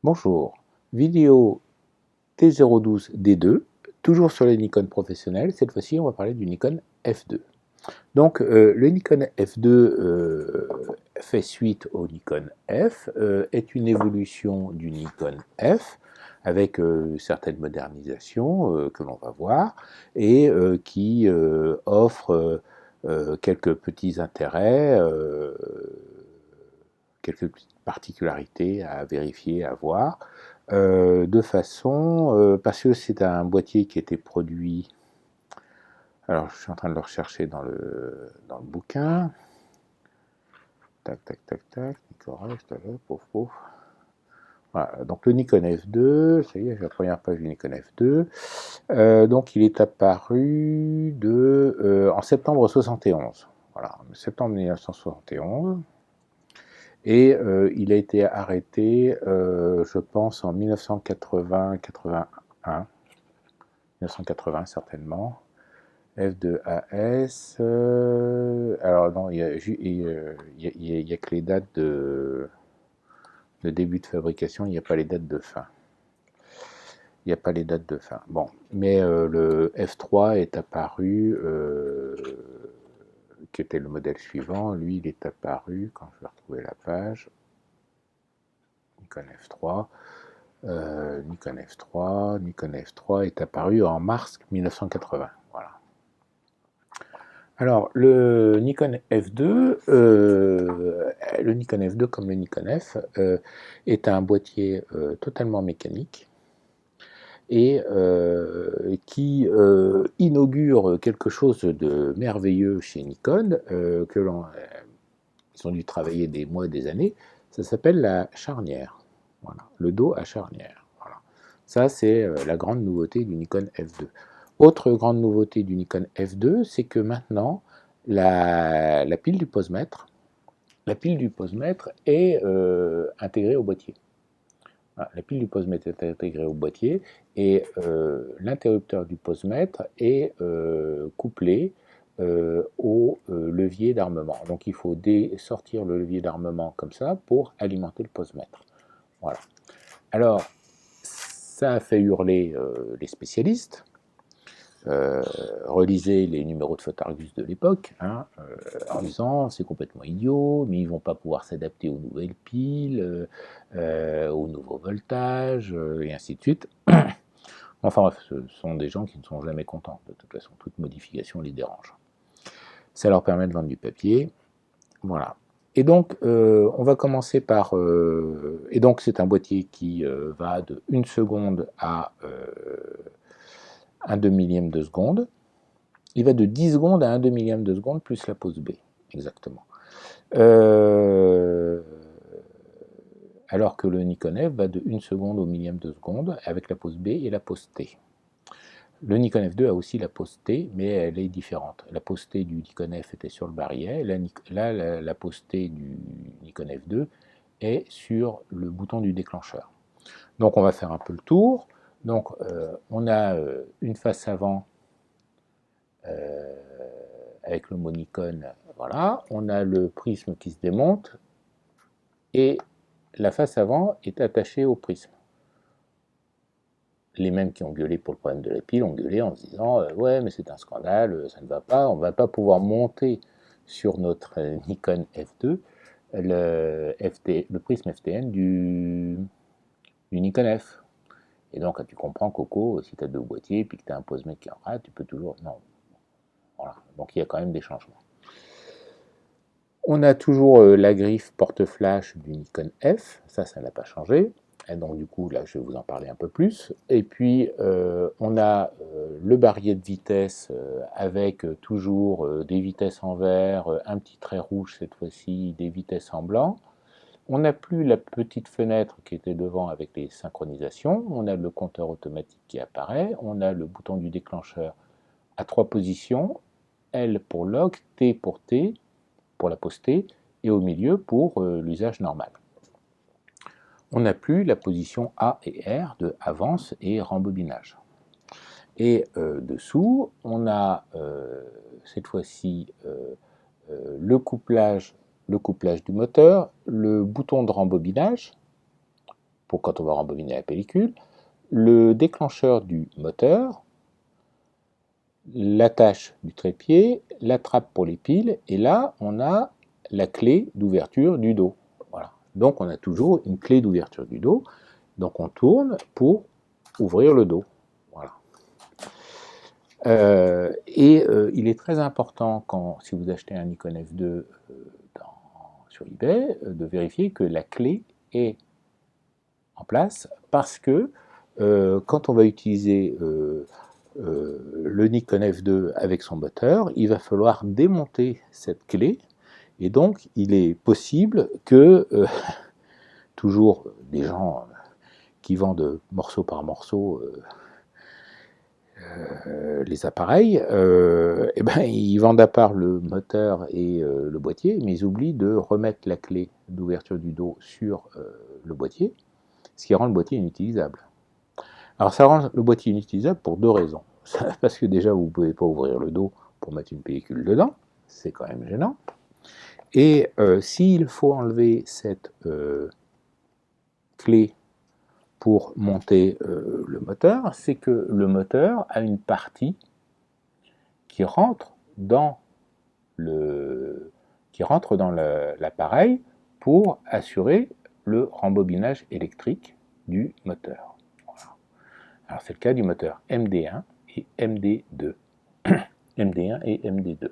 Bonjour, vidéo T012D2, toujours sur les Nikon professionnels. Cette fois-ci, on va parler du Nikon F2. Donc, le Nikon F2 fait suite au Nikon F, est une évolution du Nikon F, avec certaines modernisations que l'on va voir, et qui offre quelques petits intérêts, quelques petites particularités à vérifier, à voir, de façon, parce que c'est un boîtier qui a été produit, alors je suis en train de le rechercher dans le bouquin, tac, tac, tac, tac, correct, pouf, pouf. Voilà, donc le Nikon F2, ça y est, j'ai la première page du Nikon F2, donc il est apparu en septembre 71, voilà, septembre 1971, et il a été arrêté, je pense, en 1980-81, 1980 certainement. F2AS, alors non, il y a que les dates de début de fabrication, il n'y a pas les dates de fin. Il n'y a pas les dates de fin. Bon, mais le F3 est apparu, qui était le modèle suivant, lui il est apparu, quand je vais retrouver la page, Nikon F3, Nikon F3 est apparu en mars 1980. Voilà. Alors, le Nikon F2, comme le Nikon F, est un boîtier totalement mécanique et qui inaugure quelque chose de merveilleux chez Nikon, ils ont dû travailler des mois et des années. Ça s'appelle la charnière. Voilà, le dos à charnière. Voilà. Ça, c'est la grande nouveauté du Nikon F2. Autre grande nouveauté du Nikon F2, c'est que maintenant, la pile du posemètre, est intégrée au boîtier. Voilà, la pile du posemètre est intégrée au boîtier et l'interrupteur du posemètre est couplé au levier d'armement. Donc il faut sortir le levier d'armement comme ça pour alimenter le posemètre. Voilà. Alors, ça a fait hurler les spécialistes. Relisez les numéros de Photargus de l'époque, hein, en disant c'est complètement idiot, mais ils vont pas pouvoir s'adapter aux nouvelles piles, aux nouveaux voltages, et ainsi de suite. Enfin bref, ce sont des gens qui ne sont jamais contents. De toute façon, toute modification les dérange. Ça leur permet de vendre du papier. Voilà. Et donc, on va commencer par... et donc, c'est un boîtier qui va de 1 seconde à 1 demi-millième de seconde. Il va de 10 secondes à 1 demi-millième de seconde plus la pause B, exactement. Alors que le Nikon F va de 1 seconde au millième de seconde avec la pause B et la pause T. Le Nikon F2 a aussi la pause T, mais elle est différente. La pause T du Nikon F était sur le barillet. Là, la pause T du Nikon F2 est sur le bouton du déclencheur. Donc on va faire un peu le tour. Donc on a une face avant avec le mot Nikon, voilà. On a le prisme qui se démonte et la face avant est attachée au prisme. Les mêmes qui ont gueulé pour le problème de la pile ont gueulé en se disant ouais mais c'est un scandale, ça ne va pas, on ne va pas pouvoir monter sur notre Nikon F2 le prisme FTN du Nikon F. Et donc tu comprends Coco, si tu as deux boîtiers et que tu as un posemètre qui en rate, tu peux toujours... Non. Voilà. Donc il y a quand même des changements. On a toujours la griffe porte-flash du Nikon F, ça n'a pas changé. Et donc du coup, là, je vais vous en parler un peu plus. Et puis, on a le barillet de vitesse avec toujours des vitesses en vert, un petit trait rouge cette fois-ci, des vitesses en blanc. On n'a plus la petite fenêtre qui était devant avec les synchronisations. On a le compteur automatique qui apparaît. On a le bouton du déclencheur à 3 positions. L pour log, T pour T, pour la pause T, et au milieu pour l'usage normal. On n'a plus la position A et R de avance et rembobinage. Et dessous, on a cette fois-ci le couplage du moteur, le bouton de rembobinage, pour quand on va rembobiner la pellicule, le déclencheur du moteur, l'attache du trépied, la trappe pour les piles, et là, on a la clé d'ouverture du dos. Voilà. Donc, on a toujours une clé d'ouverture du dos. Donc, on tourne pour ouvrir le dos. Voilà. Il est très important, si vous achetez un Nikon F2 sur eBay, de vérifier que la clé est en place, parce que quand on va utiliser le Nikon F2 avec son moteur, il va falloir démonter cette clé, et donc il est possible que toujours des gens qui vendent morceau par morceau les appareils, ils vendent à part le moteur et le boîtier, mais ils oublient de remettre la clé d'ouverture du dos sur le boîtier, ce qui rend le boîtier inutilisable. Alors ça rend le boîtier inutilisable pour deux raisons. Parce que déjà, vous ne pouvez pas ouvrir le dos pour mettre une pellicule dedans, c'est quand même gênant. Et s'il faut enlever cette clé pour monter le moteur, c'est que le moteur a une partie qui rentre dans l'appareil pour assurer le rembobinage électrique du moteur. Voilà. Alors c'est le cas du moteur MD1 et MD2. MD1 et MD2.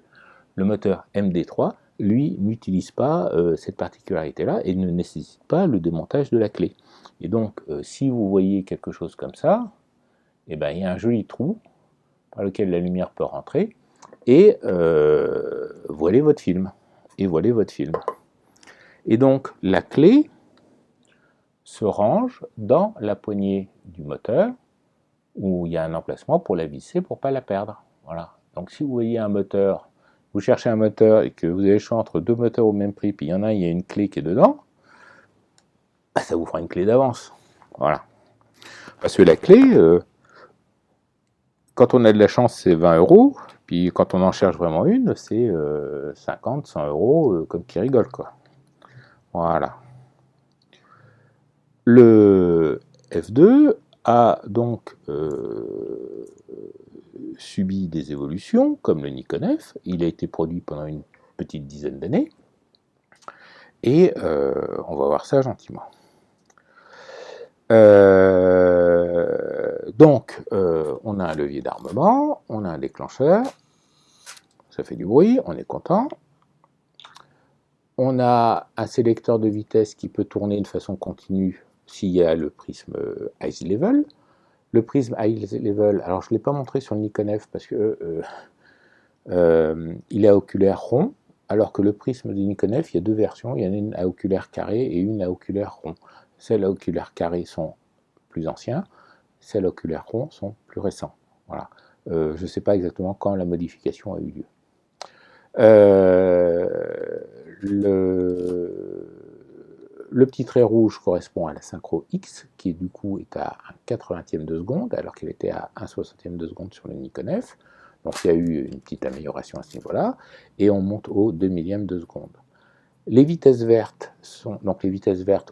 Le moteur MD3, lui, n'utilise pas cette particularité-là et ne nécessite pas le démontage de la clé. Et donc, si vous voyez quelque chose comme ça, il y a un joli trou par lequel la lumière peut rentrer, et voilez votre film. Et donc, la clé se range dans la poignée du moteur, où il y a un emplacement pour la visser pour ne pas la perdre. Voilà. Donc, si vous voyez un moteur, vous cherchez un moteur et que vous avez le choix entre deux moteurs au même prix, puis il y en a un, il y a une clé qui est dedans, ça vous fera une clé d'avance. Voilà. Parce que la clé, quand on a de la chance, c'est 20 €, puis quand on en cherche vraiment une, c'est 50, 100 €, comme qui rigole, quoi. Voilà. Le F2 a donc subi des évolutions, comme le Nikon F. Il a été produit pendant une petite dizaine d'années, et on va voir ça gentiment. Donc, on a un levier d'armement, on a un déclencheur, ça fait du bruit, on est content. On a un sélecteur de vitesse qui peut tourner de façon continue s'il y a le prisme Eyes Level. Le prisme Eyes Level, alors je ne l'ai pas montré sur le Nikon F parce que il est à oculaire rond, alors que le prisme du Nikon F, il y a deux versions, il y en a une à oculaire carré et une à oculaire rond. Celles à oculaire carré sont plus anciens, celles à oculaire rond sont plus récents. Voilà. Je ne sais pas exactement quand la modification a eu lieu. Le petit trait rouge correspond à la synchro X, qui du coup est à 1/80e de seconde, alors qu'elle était à 1/60e de seconde sur le Nikon F. Donc il y a eu une petite amélioration à ce niveau-là, et on monte au 2 millième de seconde. Les vitesses vertes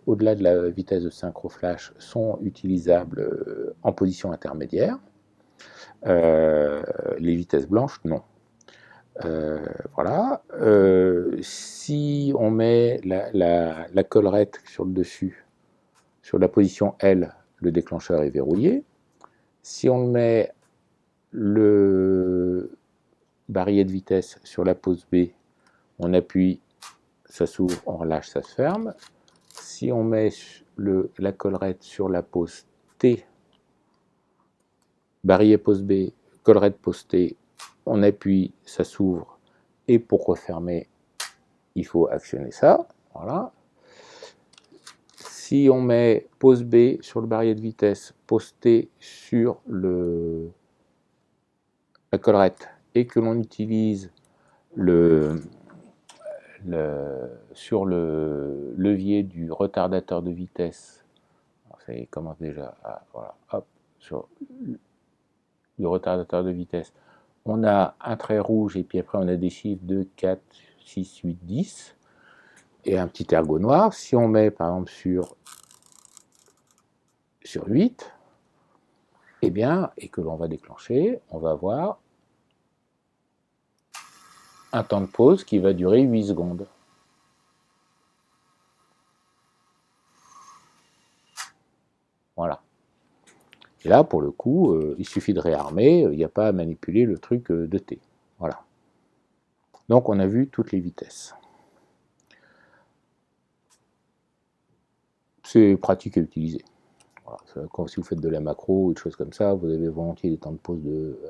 au-delà de la vitesse de synchro flash, sont utilisables en position intermédiaire. Les vitesses blanches, non. Voilà. Si on met la collerette sur le dessus, sur la position L, le déclencheur est verrouillé. Si on met le barillet de vitesse sur la pose B, on appuie, ça s'ouvre, on relâche, ça se ferme. Si on met la collerette sur la pose T, barillet pose B, collerette pose T, on appuie, ça s'ouvre, et pour refermer, il faut actionner ça. Voilà. Si on met pose B sur le barillet de vitesse, pose T sur la collerette, et que l'on utilise sur le levier du retardateur de vitesse, ça commence déjà à, voilà, hop, sur le retardateur de vitesse, on a un trait rouge, et puis après on a des chiffres 2, 4, 6, 8, 10, et un petit ergot noir. Si on met par exemple sur sur 8, eh bien, et que l'on va déclencher, on va avoir un temps de pause qui va durer 8 secondes. Voilà. Et là, pour le coup, il suffit de réarmer, il n'y a pas à manipuler le truc de T. Voilà. Donc on a vu toutes les vitesses. C'est pratique à utiliser. Voilà. Si vous faites de la macro ou des choses comme ça, vous avez volontiers des temps de pause de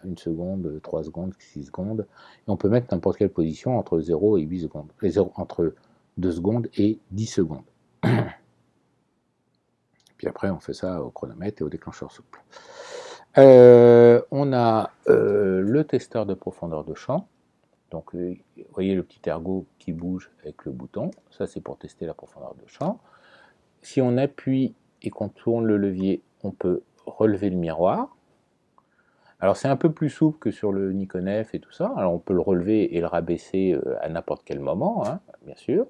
1 seconde, 3 secondes, 6 secondes. Et on peut mettre n'importe quelle position entre 0 et 8 secondes. Entre 2 secondes et 10 secondes. Puis après, on fait ça au chronomètre et au déclencheur souple. On a le testeur de profondeur de champ. Donc, vous voyez le petit ergot qui bouge avec le bouton. Ça, c'est pour tester la profondeur de champ. Si on appuie et qu'on tourne le levier, on peut relever le miroir. Alors, c'est un peu plus souple que sur le Nikon F et tout ça. Alors, on peut le relever et le rabaisser à n'importe quel moment, hein, bien sûr.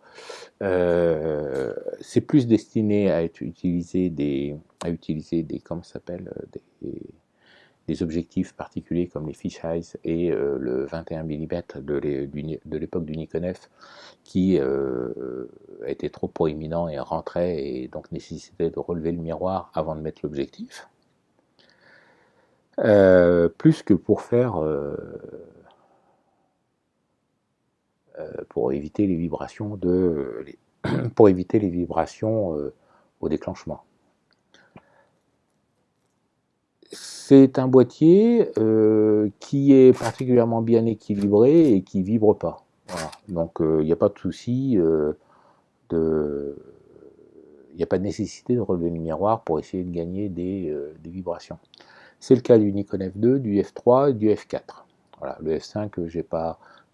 C'est plus destiné à utiliser des comment ça s'appelle, des objectifs particuliers comme les fisheyes et le 21 mm de l'époque du Nikon F qui était trop proéminent et rentrait et donc nécessitait de relever le miroir avant de mettre l'objectif. Plus que pour faire pour éviter les vibrations au déclenchement. C'est un boîtier qui est particulièrement bien équilibré et qui ne vibre pas. Voilà. Donc il n'y a pas de souci, il n'y a pas de nécessité de relever le miroir pour essayer de gagner des vibrations. C'est le cas du Nikon F2, du F3 et du F4. Voilà. Le F5, j'ai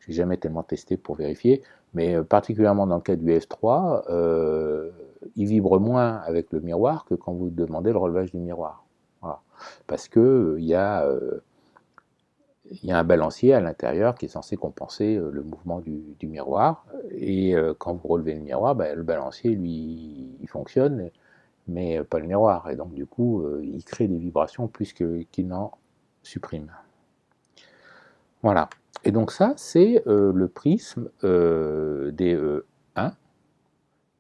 jamais tellement testé pour vérifier, mais particulièrement dans le cas du F3, il vibre moins avec le miroir que quand vous demandez le relevage du miroir. Voilà. Parce que il y a un balancier à l'intérieur qui est censé compenser le mouvement du miroir. Et quand vous relevez le miroir, le balancier, lui, il fonctionne, mais pas le miroir. Et donc, du coup, il crée des vibrations plus qu'il n'en supprime. Voilà. Et donc ça, c'est le prisme DE1,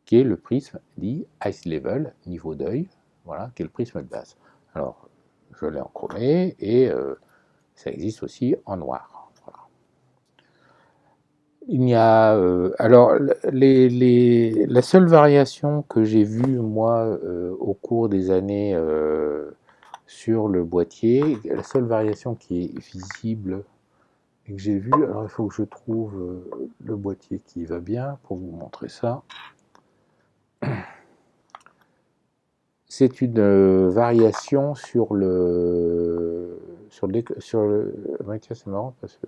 qui est le prisme dit Ice Level, niveau d'œil, voilà, qui est le prisme de base. Alors, je l'ai en chromé et ça existe aussi en noir. Voilà. Il y a alors la seule variation que j'ai vue moi au cours des années sur le boîtier, la seule variation qui est visible et que j'ai vue, alors il faut que je trouve le boîtier qui va bien pour vous montrer ça. C'est une variation sur le. Ouais, tiens, c'est marrant parce que.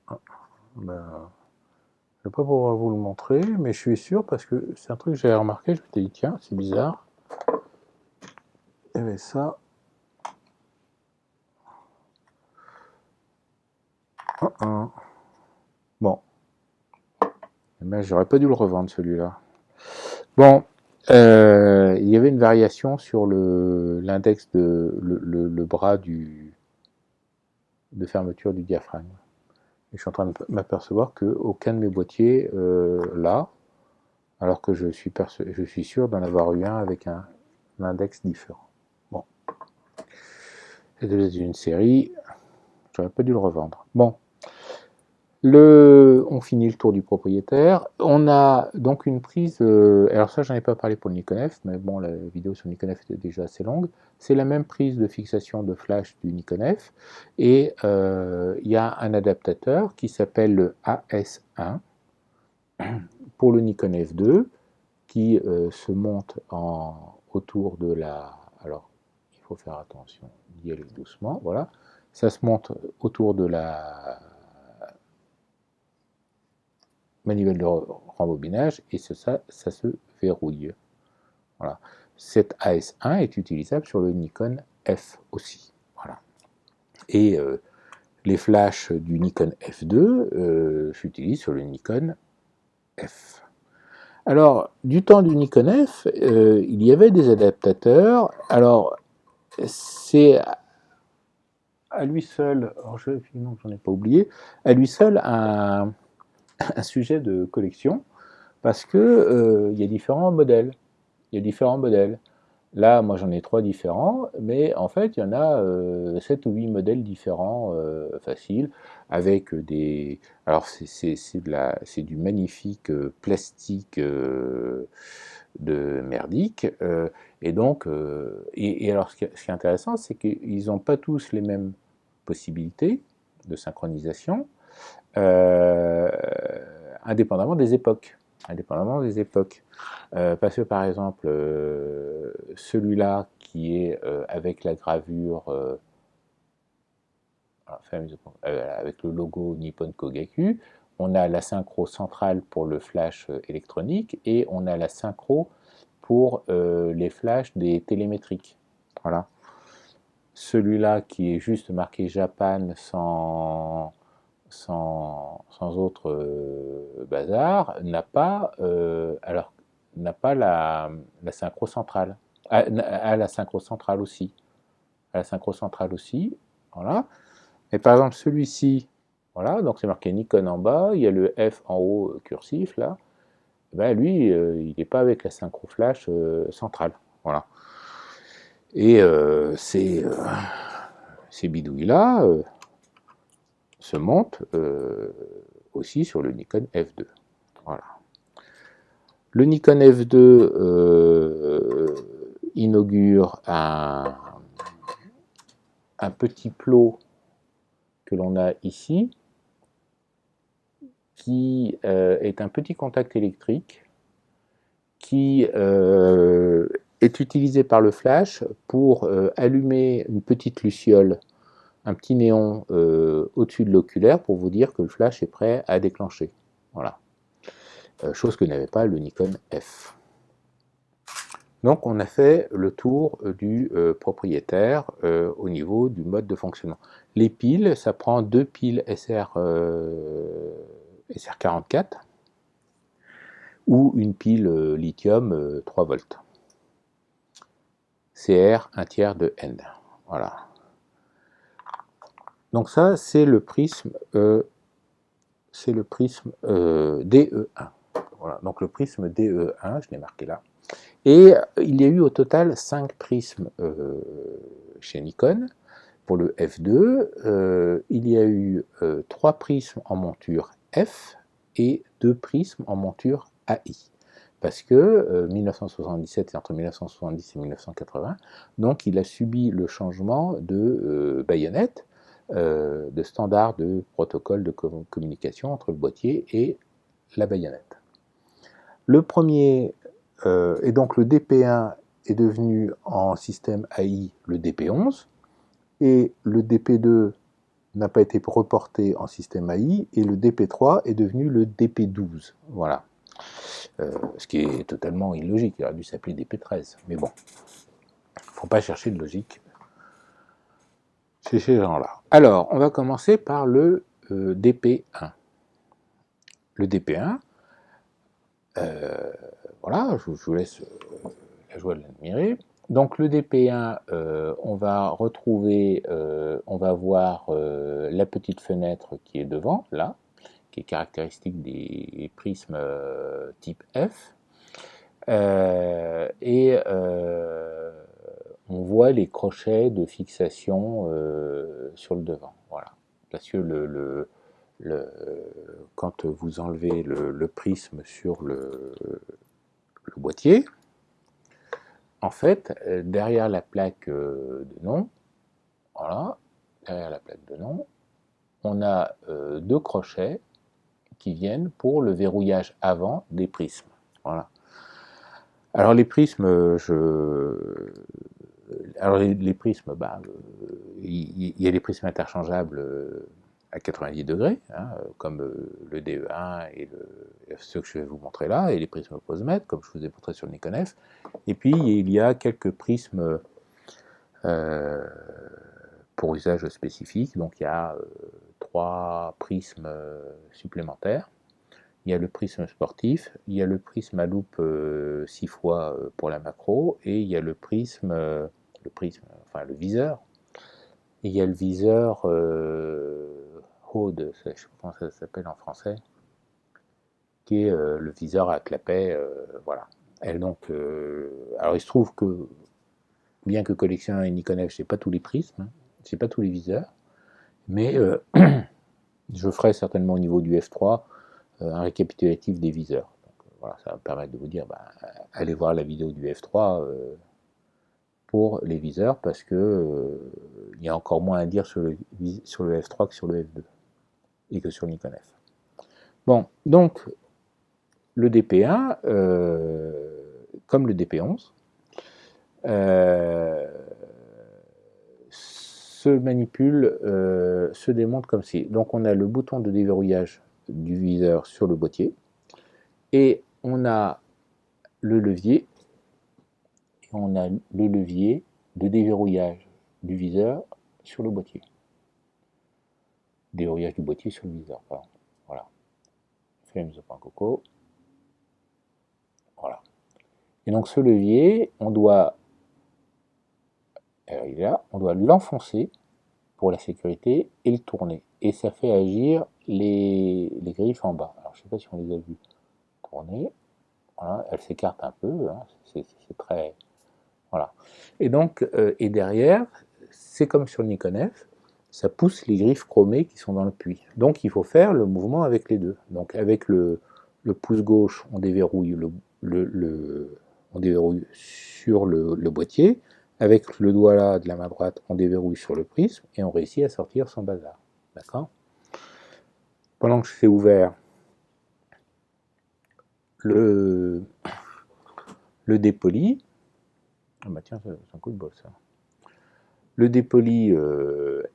Je ne vais pas pouvoir vous le montrer, mais je suis sûr parce que c'est un truc que j'avais remarqué. Je me suis dit, tiens, c'est bizarre. Il y avait ça. Bon. Mais j'aurais pas dû le revendre celui-là. Bon. Il y avait une variation sur l'index le bras de fermeture du diaphragme. Et je suis en train de m'apercevoir qu'aucun de mes boîtiers là, alors que je suis sûr d'en avoir eu un avec un index différent. Bon. C'est une série, j'aurais pas dû le revendre. Bon. On finit le tour du propriétaire. On a donc une prise, alors ça j'en ai pas parlé pour le Nikon F, mais bon, la vidéo sur le Nikon F était déjà assez longue. C'est la même prise de fixation de flash du Nikon F, et il y a un adaptateur qui s'appelle le AS1 pour le Nikon F2, qui se monte autour de la... Alors, il faut faire attention, d'y aller doucement, voilà. Ça se monte autour de la manivelle de rembobinage et ça se verrouille. Voilà. Cette AS1 est utilisable sur le Nikon F aussi. Voilà. Et les flashs du Nikon F2 s'utilisent sur le Nikon F. Alors, du temps du Nikon F, il y avait des adaptateurs. Alors, c'est à lui seul, alors non, j'en ai pas oublié, à lui seul un sujet de collection parce que il y a différents modèles. Il y a différents modèles. Là, moi j'en ai 3 différents, mais en fait, il y en a 7 ou 8 modèles différents faciles, avec des... Alors, c'est du magnifique plastique de merdique, et donc, et alors ce qui est intéressant, c'est qu'ils n'ont pas tous les mêmes possibilités de synchronisation, euh, indépendamment des époques. Indépendamment des époques. Parce que par exemple, celui-là qui est avec la gravure, avec le logo Nippon Kogaku, on a la synchro centrale pour le flash électronique et on a la synchro pour les flashs des télémétriques. Voilà. Celui-là qui est juste marqué Japan sans autre bazar, n'a pas la synchro centrale. À la synchro centrale aussi. À la synchro centrale aussi. Voilà. Et par exemple, celui-ci, voilà, donc c'est marqué Nikon en bas, il y a le F en haut cursif là. Ben lui, il n'est pas avec la synchro flash centrale. Voilà. Et ces bidouilles-là se montent aussi sur le Nikon F2. Voilà. Le Nikon F2 inaugure un petit plot que l'on a ici, qui est un petit contact électrique qui est utilisé par le flash pour allumer une petite luciole, un petit néon au-dessus de l'oculaire pour vous dire que le flash est prêt à déclencher. Voilà. Chose que n'avait pas le Nikon F. Donc on a fait le tour du propriétaire au niveau du mode de fonctionnement. Les piles, ça prend 2 piles SR44 ou une pile lithium 3 volts. CR 1 tiers de N. Voilà. Donc ça, c'est le prisme DE1. Voilà. Donc le prisme DE1, je l'ai marqué là. Et il y a eu au total 5 prismes chez Nikon. Pour le F2, il y a eu 3 prismes en monture F et 2 prismes en monture AI. Parce que 1977, c'est entre 1970 et 1980, donc il a subi le changement de baïonnette, de standard de protocole de communication entre le boîtier et la baïonnette. Le premier, et donc le DP1 est devenu en système AI le DP11, et le DP2 n'a pas été reporté en système AI, et le DP3 est devenu le DP12. Voilà. Ce qui est totalement illogique, il aurait dû s'appeler DP13. Mais bon, il ne faut pas chercher de logique chez ces gens-là. Alors, on va commencer par le DP1. Le DP1, voilà, je vous laisse la joie de l'admirer. Donc le DP1, on va retrouver, on va voir la petite fenêtre qui est devant, là, qui est caractéristique des prismes type F. Et on voit les crochets de fixation sur le devant. Voilà. Parce que quand vous enlevez le prisme sur le boîtier, en fait, derrière la plaque de nom, voilà, derrière la plaque de nom, on a 2 crochets qui viennent pour le verrouillage avant des prismes. Voilà. Alors les prismes, les prismes, il y a des prismes interchangeables à 90 degrés, hein, comme le DE1 et ceux que je vais vous montrer là, et les prismes posemètre, comme je vous ai montré sur le Nikon F. Et puis il y a quelques prismes pour usage spécifique, donc il y a 3 prismes supplémentaires il y a le prisme sportif, il y a le prisme à loupe 6 fois pour la macro, et il y a enfin le viseur, et il y a le viseur Rode, je ne sais pas comment ça s'appelle en français, qui est le viseur à clapet, voilà. Et donc, alors il se trouve que, bien que collectionneur et Nikon F, je n'ai pas tous les prismes, je n'ai pas tous les viseurs, mais je ferai certainement au niveau du F3 un récapitulatif des viseurs. Donc, voilà, ça va me permettre de vous dire, allez voir la vidéo du F3 pour les viseurs, parce que il y a encore moins à dire sur le F3 que sur le F2 et que sur le Nikon F. Bon, donc le DP1, comme le DP11, se manipule, se démonte comme ci. Donc on a le bouton de déverrouillage du viseur sur le boîtier, et on a le levier, et on a le levier de déverrouillage du viseur sur le boîtier. Déverrouillage du boîtier sur le viseur, pardon. Voilà. Flames au point coco. Voilà. Et donc ce levier, on doit, il est là, on doit l'enfoncer pour la sécurité et le tourner. Et ça fait agir les griffes en bas. Alors je ne sais pas si on les a vues tourner. Voilà, elles s'écartent un peu, hein, c'est très... Voilà. Et donc, et derrière, c'est comme sur le Nikon F, ça pousse les griffes chromées qui sont dans le puits. Donc il faut faire le mouvement avec les deux. Donc avec le pouce gauche, on déverrouille, on déverrouille sur le boîtier. Avec le doigt là de la main droite, on déverrouille sur le prisme et on réussit à sortir sans bazar. D'accord? Pendant que je fais ouvert le dépoli, ah bah tiens, c'est un coup de bol ça. Le dépoli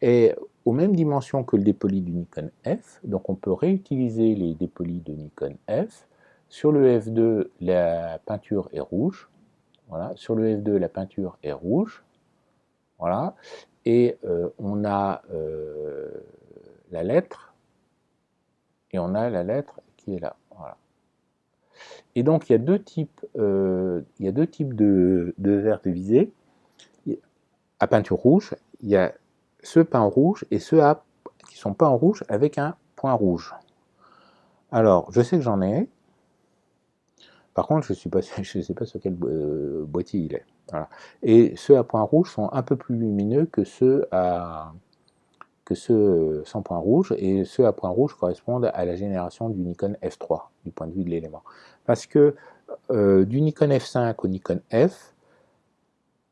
est aux mêmes dimensions que le dépoli du Nikon F, donc on peut réutiliser les dépolis de Nikon F. Sur le F2, la peinture est rouge. Voilà. Sur le F2, la peinture est rouge. Voilà. Et on a la lettre, et on a la lettre qui est là. Voilà. Et donc il y a deux types, de verres de visée. À peinture rouge, il y a ceux peints en rouge et ceux qui sont peints en rouge avec un point rouge. Alors, je sais que j'en ai. Par contre, je ne sais pas sur quel boîtier il est. Voilà. Et ceux à point rouge sont un peu plus lumineux que ceux sans point rouge, et ceux à point rouge correspondent à la génération du Nikon F3, du point de vue de l'élément. Parce que du Nikon F5 au Nikon F,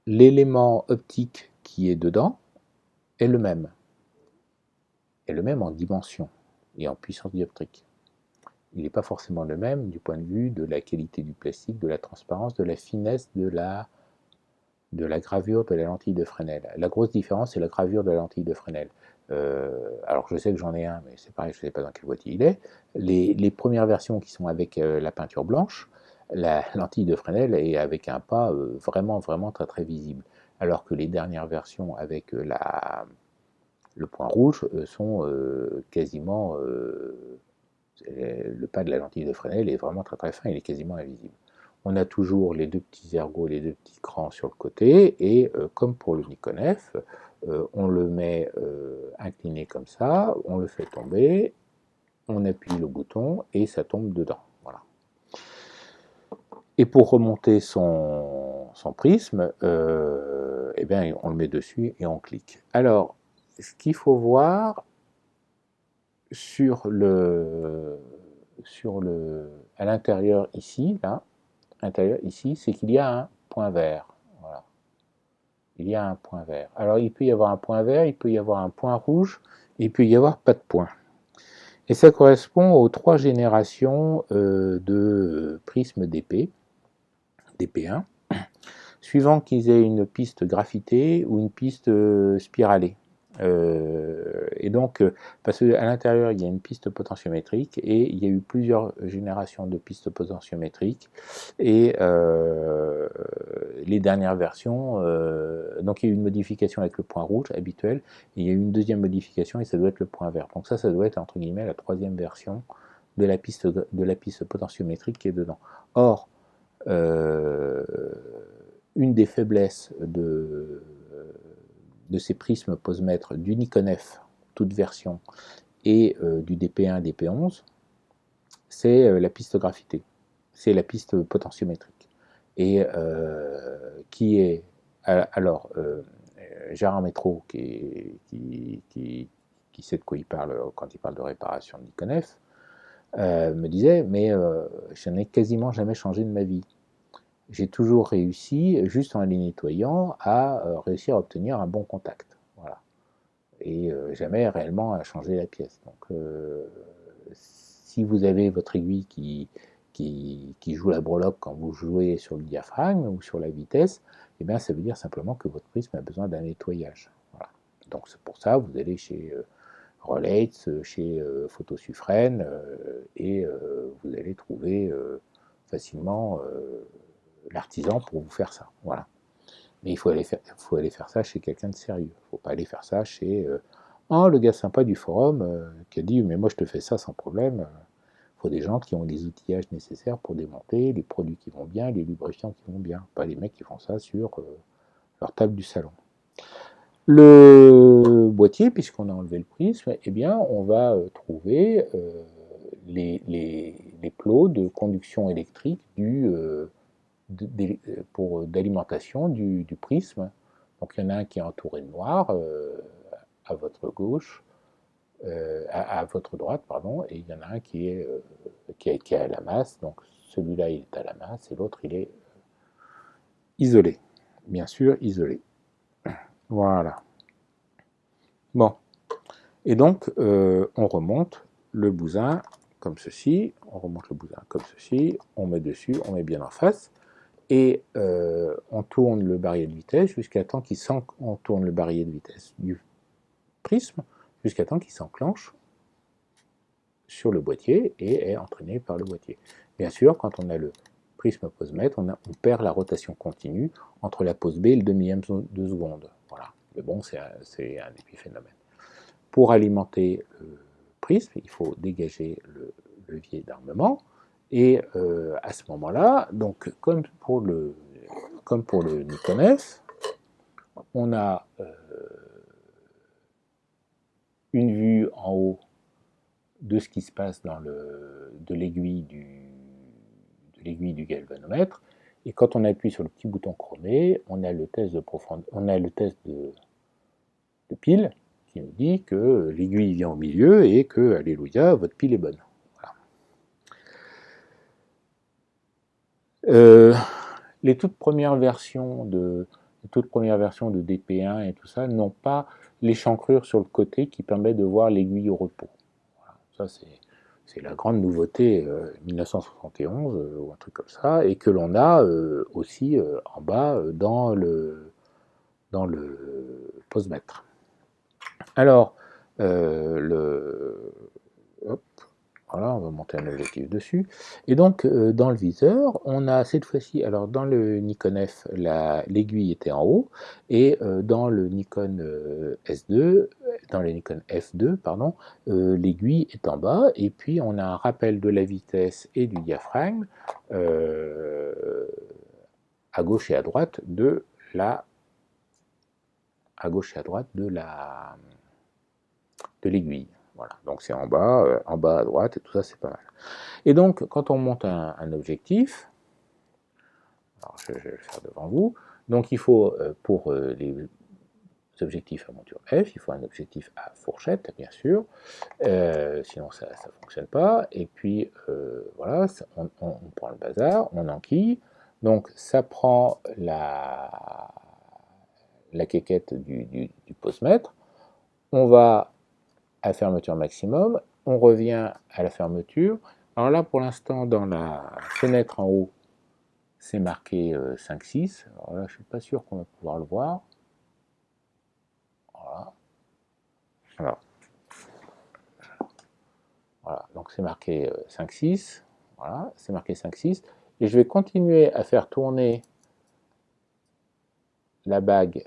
l'élément optique qui est dedans est le même en dimension et en puissance dioptrique. Il n'est pas forcément le même du point de vue de la qualité du plastique, de la transparence, de la finesse de la gravure de la lentille de Fresnel. La grosse différence, c'est la gravure de la lentille de Fresnel. Alors je sais que j'en ai un, mais c'est pareil, je ne sais pas dans quel boîtier il est. Les premières versions qui sont avec la peinture blanche, la lentille de Fresnel est avec un pas vraiment très très visible. Alors que les dernières versions avec le point rouge sont quasiment... le pas de la lentille de Fresnel est vraiment très très fin, il est quasiment invisible. On a toujours les deux petits ergots, les deux petits crans sur le côté, et comme pour le Nikon F, on le met incliné comme ça, on le fait tomber, on appuie le bouton et ça tombe dedans. Voilà. Et pour remonter son prisme, eh bien, on le met dessus et on clique. Alors, ce qu'il faut voir à l'intérieur ici, c'est qu'il y a un point vert. Voilà. Il y a un point vert. Alors il peut y avoir un point vert, il peut y avoir un point rouge, il peut y avoir pas de point. Et ça correspond aux 3 générations de prismes DP1, suivant qu'ils aient une piste graphitée ou une piste spiralée. Et donc, parce qu'à l'intérieur, il y a une piste potentiométrique, et il y a eu plusieurs générations de pistes potentiométriques, et les dernières versions, donc il y a eu une modification avec le point rouge habituel, et il y a eu une deuxième modification, et ça doit être le point vert. Donc ça doit être, entre guillemets, la 3e version de la piste potentiométrique qui est dedans. Or, une des faiblesses de ces prismes posemètres du Nikon F, toute version, et du DP1 et DP11, c'est la piste graphitée, c'est la piste potentiométrique. Et qui est alors Gérard Métro qui sait de quoi il parle quand il parle de réparation de Nikon F, me disait mais je n'ai quasiment jamais changé de ma vie. J'ai toujours réussi, juste en les nettoyant, à réussir à obtenir un bon contact. Voilà. Et jamais réellement à changer la pièce. Donc si vous avez votre aiguille qui joue la breloque quand vous jouez sur le diaphragme ou sur la vitesse, eh bien ça veut dire simplement que votre prisme a besoin d'un nettoyage. Voilà. Donc c'est pour ça que vous allez chez Rolex, chez Photosufren, et vous allez trouver facilement l'artisan pour vous faire ça. Voilà. Mais il faut aller faire ça chez quelqu'un de sérieux. Il ne faut pas aller faire ça chez le gars sympa du forum qui a dit mais moi je te fais ça sans problème. Il faut des gens qui ont les outillages nécessaires pour démonter, les produits qui vont bien, les lubrifiants qui vont bien. Pas les mecs qui font ça sur leur table du salon. Le boîtier, puisqu'on a enlevé le prisme, eh bien, on va trouver les plots de conduction électrique d'alimentation du prisme. Donc il y en a un qui est entouré de noir à votre gauche, à votre droite, pardon, et il y en a un qui est à la masse. Donc celui-là il est à la masse et l'autre il est isolé, bien sûr isolé. Voilà. Bon, et donc on remonte le bousin comme ceci, on met dessus, on met bien en face, et on tourne le barillet de vitesse jusqu'à temps qu'il on tourne le barillet de vitesse du prisme jusqu'à temps qu'il s'enclenche sur le boîtier et est entraîné par le boîtier. Bien sûr, quand on a le prisme posemètre, on perd la rotation continue entre la pose B et le demi-ème de seconde. Voilà. Mais bon, c'est un épiphénomène. Pour alimenter le prisme, il faut dégager le levier d'armement. Et à ce moment-là, donc comme pour le Nikon F, on a une vue en haut de ce qui se passe de l'aiguille du galvanomètre. Et quand on appuie sur le petit bouton chromé, on a le test de pile qui nous dit que l'aiguille vient au milieu et que, alléluia, votre pile est bonne. Voilà. Les toutes premières versions de DP1 et tout ça n'ont pas l'échancrure sur le côté qui permet de voir l'aiguille au repos. Voilà. Ça, c'est la grande nouveauté 1971 ou un truc comme ça, et que l'on a aussi en bas dans le posemètre. Alors, voilà, on va monter un objectif dessus. Et donc, dans le viseur, on a cette fois-ci, alors dans le Nikon F, l'aiguille était en haut, et dans le Nikon S2, dans le Nikon F2, pardon, l'aiguille est en bas, et puis on a un rappel de la vitesse et du diaphragme à gauche et à droite de l'aiguille. Voilà, donc c'est en bas à droite, et tout ça, c'est pas mal. Et donc, quand on monte un objectif, alors je vais le faire devant vous, donc il faut, pour les objectifs à monture F, il faut un objectif à fourchette, bien sûr, sinon ça ne fonctionne pas, et puis voilà, on prend le bazar, on enquille, donc ça prend la quéquette du posemètre, on va à fermeture maximum, on revient à la fermeture. Alors là, pour l'instant, dans la fenêtre en haut, c'est marqué 5-6. Alors là, je ne suis pas sûr qu'on va pouvoir le voir. Voilà. Voilà. Donc c'est marqué 5-6. Voilà, c'est marqué 5-6. Et je vais continuer à faire tourner la bague,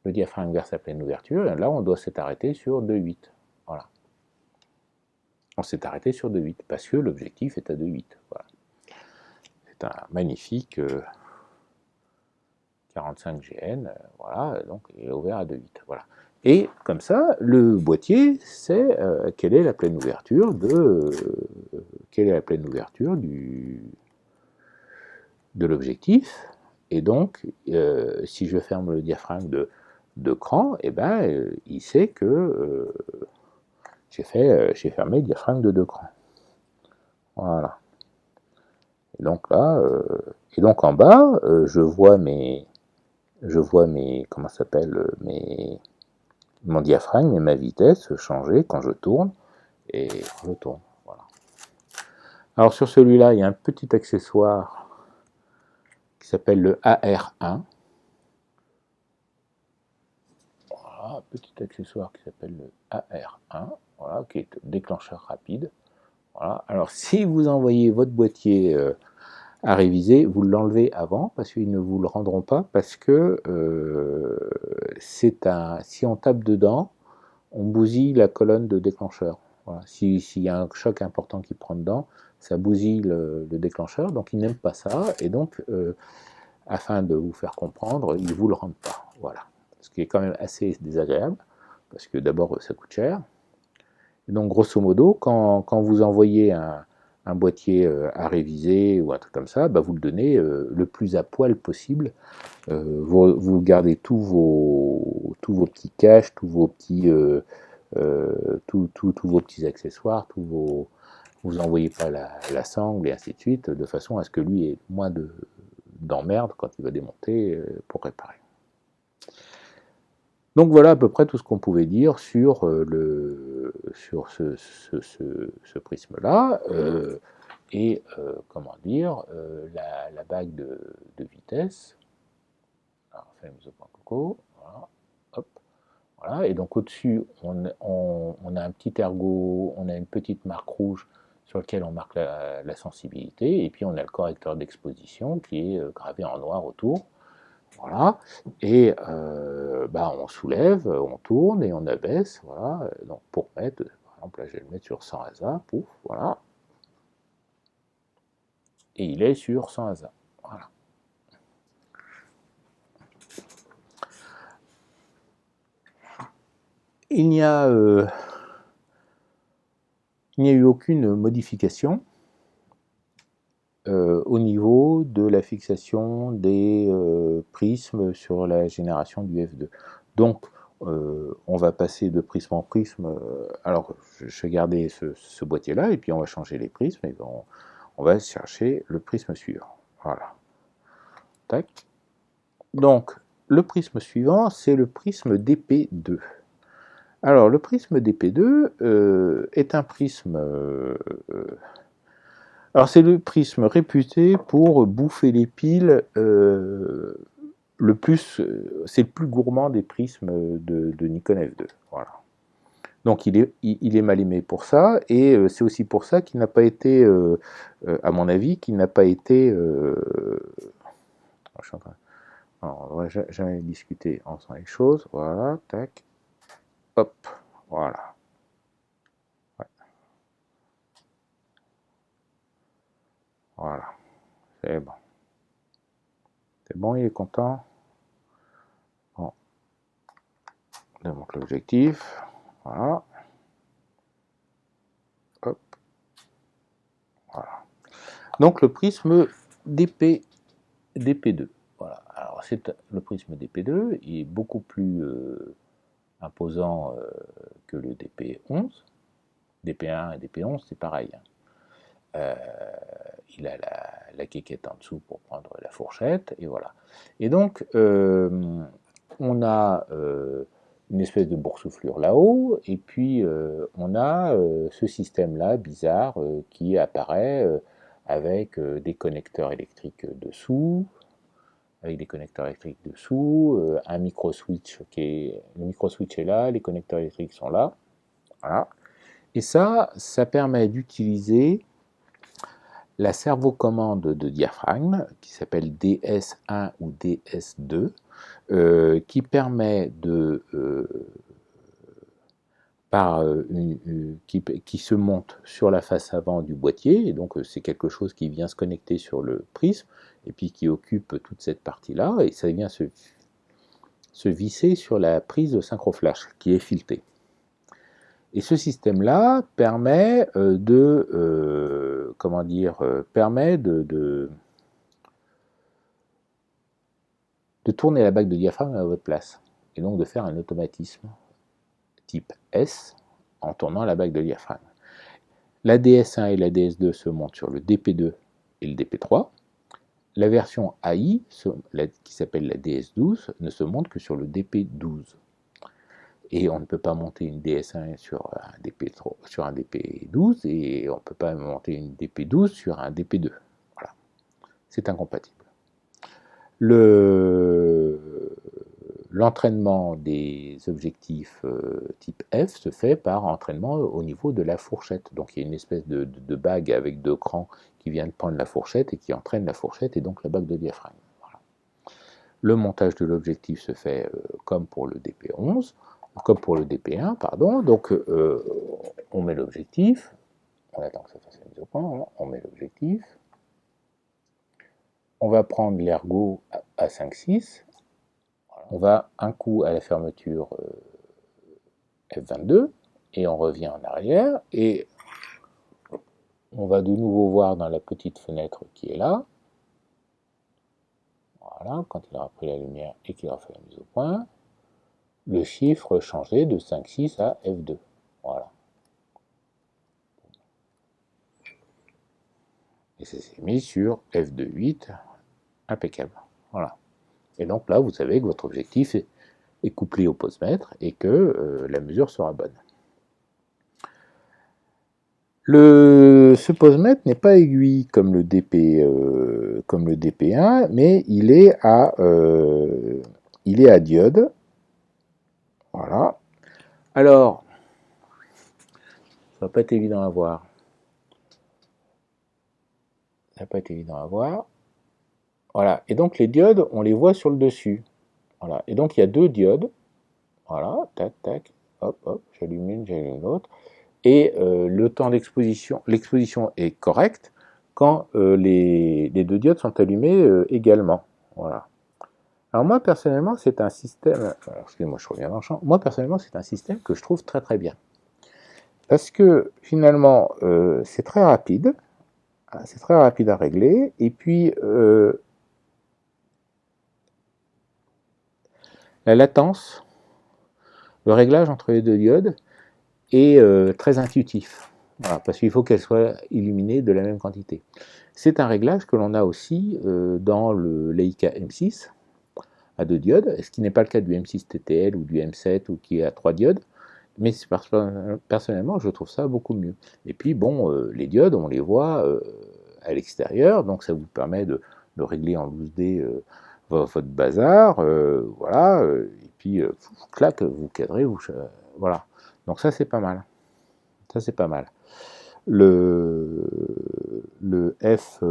le diaphragme vers sa pleine ouverture. Et là, on doit s'être arrêté sur 2-8. Voilà. On s'est arrêté sur 2.8 parce que l'objectif est à 2.8. Voilà. C'est un magnifique 45 GN, voilà, donc il est ouvert à 2.8. Voilà. Et comme ça, le boîtier sait quelle est la pleine ouverture de l'objectif. Et donc, si je ferme le diaphragme de cran, eh ben, il sait que j'ai fermé le diaphragme de 2 crans. Voilà. Et donc là, et donc en bas, je vois mes, comment ça s'appelle, mon diaphragme et ma vitesse changer quand je tourne et quand je tourne. Voilà. Alors sur celui-là, il y a un petit accessoire qui s'appelle le AR1. Voilà, petit accessoire qui s'appelle le AR1, voilà, qui est déclencheur rapide. Voilà. Alors si vous envoyez votre boîtier à réviser, vous l'enlevez avant parce qu'ils ne vous le rendront pas parce que si on tape dedans, on bousille la colonne de déclencheur. Voilà. S'il y a un choc important qui prend dedans, ça bousille le déclencheur, donc ils n'aiment pas ça, et donc afin de vous faire comprendre, ils ne vous le rendent pas. Voilà. Ce qui est quand même assez désagréable, parce que d'abord ça coûte cher. Et donc grosso modo, quand vous envoyez un boîtier à réviser ou un truc comme ça, bah, vous le donnez le plus à poil possible. Vous gardez tous vos petits caches, tous vos petits accessoires, vous envoyez pas la sangle et ainsi de suite, de façon à ce que lui ait moins d'emmerde quand il va démonter pour réparer. Donc voilà à peu près tout ce qu'on pouvait dire sur ce prisme-là. Et comment dire, la bague de vitesse. Alors, coco, voilà, hop, voilà. Et donc au-dessus, on a un petit ergot, on a une petite marque rouge sur laquelle on marque la sensibilité, et puis on a le correcteur d'exposition qui est gravé en noir autour. Voilà, et bah, on soulève, on tourne et on abaisse, voilà, donc pour mettre, par exemple là je vais le mettre sur 100 ASA, pouf, voilà, et il est sur 100 ASA, voilà. Il n'y a eu aucune modification au niveau de la fixation des prismes sur la génération du F2. Donc, on va passer de prisme en prisme. Alors, je vais garder ce boîtier-là, et puis on va changer les prismes, et on va chercher le prisme suivant. Voilà. Tac. Donc, le prisme suivant, c'est le prisme DP2. Alors, le prisme DP2 est un prisme... alors, c'est le prisme réputé pour bouffer les piles le plus... c'est le plus gourmand des prismes de Nikon F2. Voilà. Donc, il est mal aimé pour ça, et c'est aussi pour ça qu'il n'a pas été, à mon avis, qu'il n'a pas été... alors, on va jamais discuter ensemble les choses. Voilà, tac. Hop, voilà. Ouais. Voilà, c'est bon. C'est bon, il est content. Bon. On démonte l'objectif. Voilà. Hop. Voilà. Donc le prisme DP2. Voilà. Alors le prisme DP2 il est beaucoup plus imposant que le DP11. DP1 et DP11, c'est pareil. Il a la quéquette en dessous pour prendre la fourchette, et voilà. Et donc, on a une espèce de boursouflure là-haut, et puis on a ce système-là bizarre qui apparaît avec des connecteurs électriques dessous, un micro-switch le micro-switch est là, les connecteurs électriques sont là, voilà. Et ça permet d'utiliser la servocommande de diaphragme, qui s'appelle DS1 ou DS2, qui permet de, qui se monte sur la face avant du boîtier, et donc c'est quelque chose qui vient se connecter sur le prisme, et puis qui occupe toute cette partie-là, et ça vient se visser sur la prise de synchroflash, qui est filetée. Et ce système-là permet de tourner la bague de diaphragme à votre place, et donc de faire un automatisme type S en tournant la bague de diaphragme. La DS1 et la DS2 se montent sur le DP2 et le DP3. La version AI, qui s'appelle la DS12, ne se monte que sur le DP12. Et on ne peut pas monter une DS1 sur un DP12 et on ne peut pas monter une DP12 sur un DP2. Voilà, c'est incompatible. L'entraînement des objectifs type F se fait par entraînement au niveau de la fourchette. Donc il y a une espèce de bague avec deux crans qui vient de prendre la fourchette et qui entraîne la fourchette et donc la bague de diaphragme. Voilà. Le montage de l'objectif se fait comme pour le DP11, comme pour le DP1, pardon. Donc on met l'objectif, on attend que ça fasse la mise au point, on met l'objectif, on va prendre l'ergot à 5,6, on va un coup à la fermeture F22 et on revient en arrière et on va de nouveau voir dans la petite fenêtre qui est là, voilà, quand il aura pris la lumière et qu'il aura fait la mise au point, le chiffre changer de 5,6 à F2. Voilà. Et ça s'est mis sur F2,8, impeccable. Voilà. Et donc là, vous savez que votre objectif est couplé au posemètre et que la mesure sera bonne. Ce posemètre n'est pas aiguille comme le DP1, mais il est à diode. Voilà. Alors, ça va pas être évident à voir. Ça va pas être évident à voir. Voilà. Et donc les diodes, on les voit sur le dessus. Voilà. Et donc il y a deux diodes. Voilà. Tac, tac. Hop, hop. J'allume une, j'allume l'autre. Et le temps d'exposition, l'exposition est correcte quand les deux diodes sont allumées également. Voilà. Alors moi personnellement c'est un système, excusez-moi je reviens dans le champ, moi personnellement c'est un système que je trouve très très bien. Parce que finalement c'est très rapide à régler, et puis la latence, le réglage entre les deux diodes est très intuitif. Voilà, parce qu'il faut qu'elles soient illuminées de la même quantité. C'est un réglage que l'on a aussi dans le Leica M6 à 2 diodes, ce qui n'est pas le cas du M6 TTL ou du M7 ou qui est à 3 diodes, mais personnellement je trouve ça beaucoup mieux. Et puis bon, les diodes on les voit à l'extérieur, donc ça vous permet de régler en loose D votre bazar, voilà, et puis clac, vous cadrez, voilà. Donc ça c'est pas mal. Ça c'est pas mal. Le F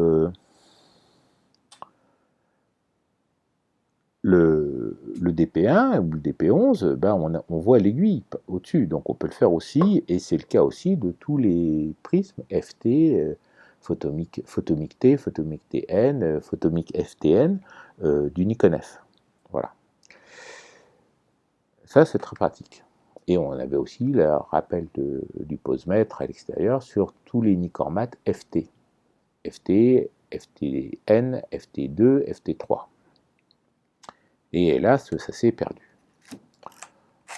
le DP1 ou le DP11, ben on voit l'aiguille au-dessus, donc on peut le faire aussi, et c'est le cas aussi de tous les prismes FT, Photomic T, Photomic TN, Photomic FTN du Nikon F. Voilà. Ça c'est très pratique. Et on avait aussi le rappel du posemètre à l'extérieur sur tous les Nikormat FT. FT, FTN, FT2, FT3. Et hélas, ça s'est perdu.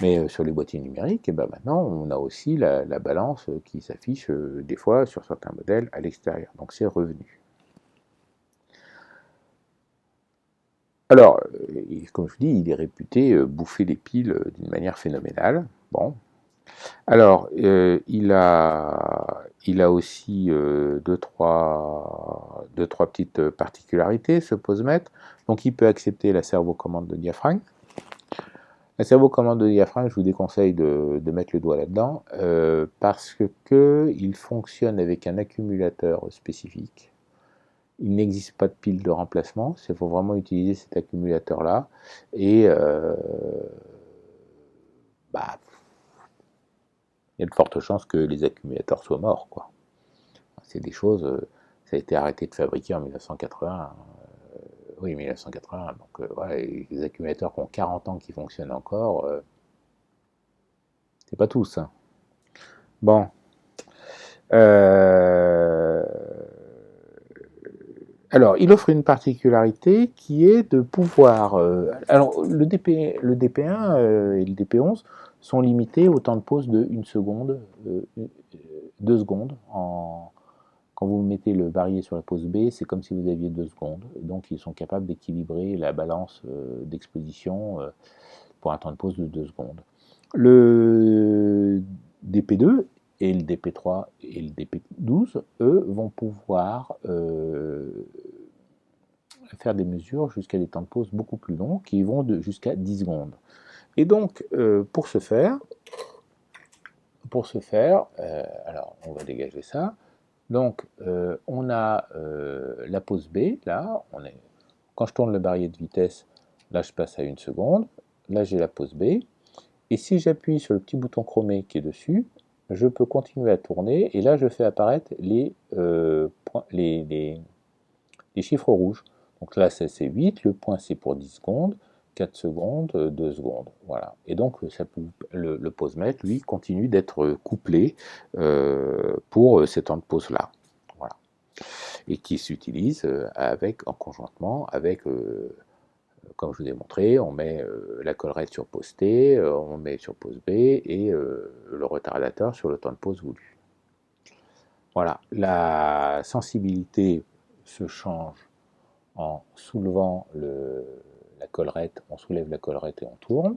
Mais sur les boîtiers numériques, et ben maintenant, on a aussi la balance qui s'affiche des fois sur certains modèles à l'extérieur. Donc c'est revenu. Alors, comme je vous dis, il est réputé bouffer les piles d'une manière phénoménale. Bon. Alors, il a aussi deux, trois petites particularités, ce posemètre. Donc, il peut accepter la servocommande de diaphragme. La servocommande de diaphragme, je vous déconseille de mettre le doigt là-dedans, parce que il fonctionne avec un accumulateur spécifique. Il n'existe pas de pile de remplacement, il faut vraiment utiliser cet accumulateur-là. Et bah, il y a de fortes chances que les accumulateurs soient morts, quoi. C'est des choses, ça a été arrêté de fabriquer en 1980. Oui, 1980. Donc, ouais, les accumulateurs qui ont 40 ans qui fonctionnent encore, c'est pas tous, hein. Bon. Euh, Alors, il offre une particularité qui est de pouvoir. Alors, le DP1 et le DP11 sont limités au temps de pause de 1 seconde, 2 secondes. Quand vous mettez le barillet sur la pause B, c'est comme si vous aviez 2 secondes. Donc, ils sont capables d'équilibrer la balance d'exposition pour un temps de pause de 2 secondes. Le DP2 et le DP3 et le DP12, eux, vont pouvoir faire des mesures jusqu'à des temps de pause beaucoup plus longs qui vont jusqu'à 10 secondes. Et donc, pour ce faire, alors on va dégager ça. Donc, on a la pause B, là, quand je tourne le barillet de vitesse, là je passe à 1 seconde, là j'ai la pause B, et si j'appuie sur le petit bouton chromé qui est dessus, je peux continuer à tourner, et là je fais apparaître les chiffres rouges. Donc là c'est 8, le point c'est pour 10 secondes, 4 secondes, 2 secondes. Voilà. Et donc le pause-mètre, lui, continue d'être couplé pour ces temps de pause-là. Voilà. Et qui s'utilise en conjointement avec, comme je vous ai montré, on met la collerette sur pause T, on met sur pause B et le retardateur sur le temps de pause voulu. Voilà. La sensibilité se change en soulevant la collerette, on soulève la collerette et on tourne,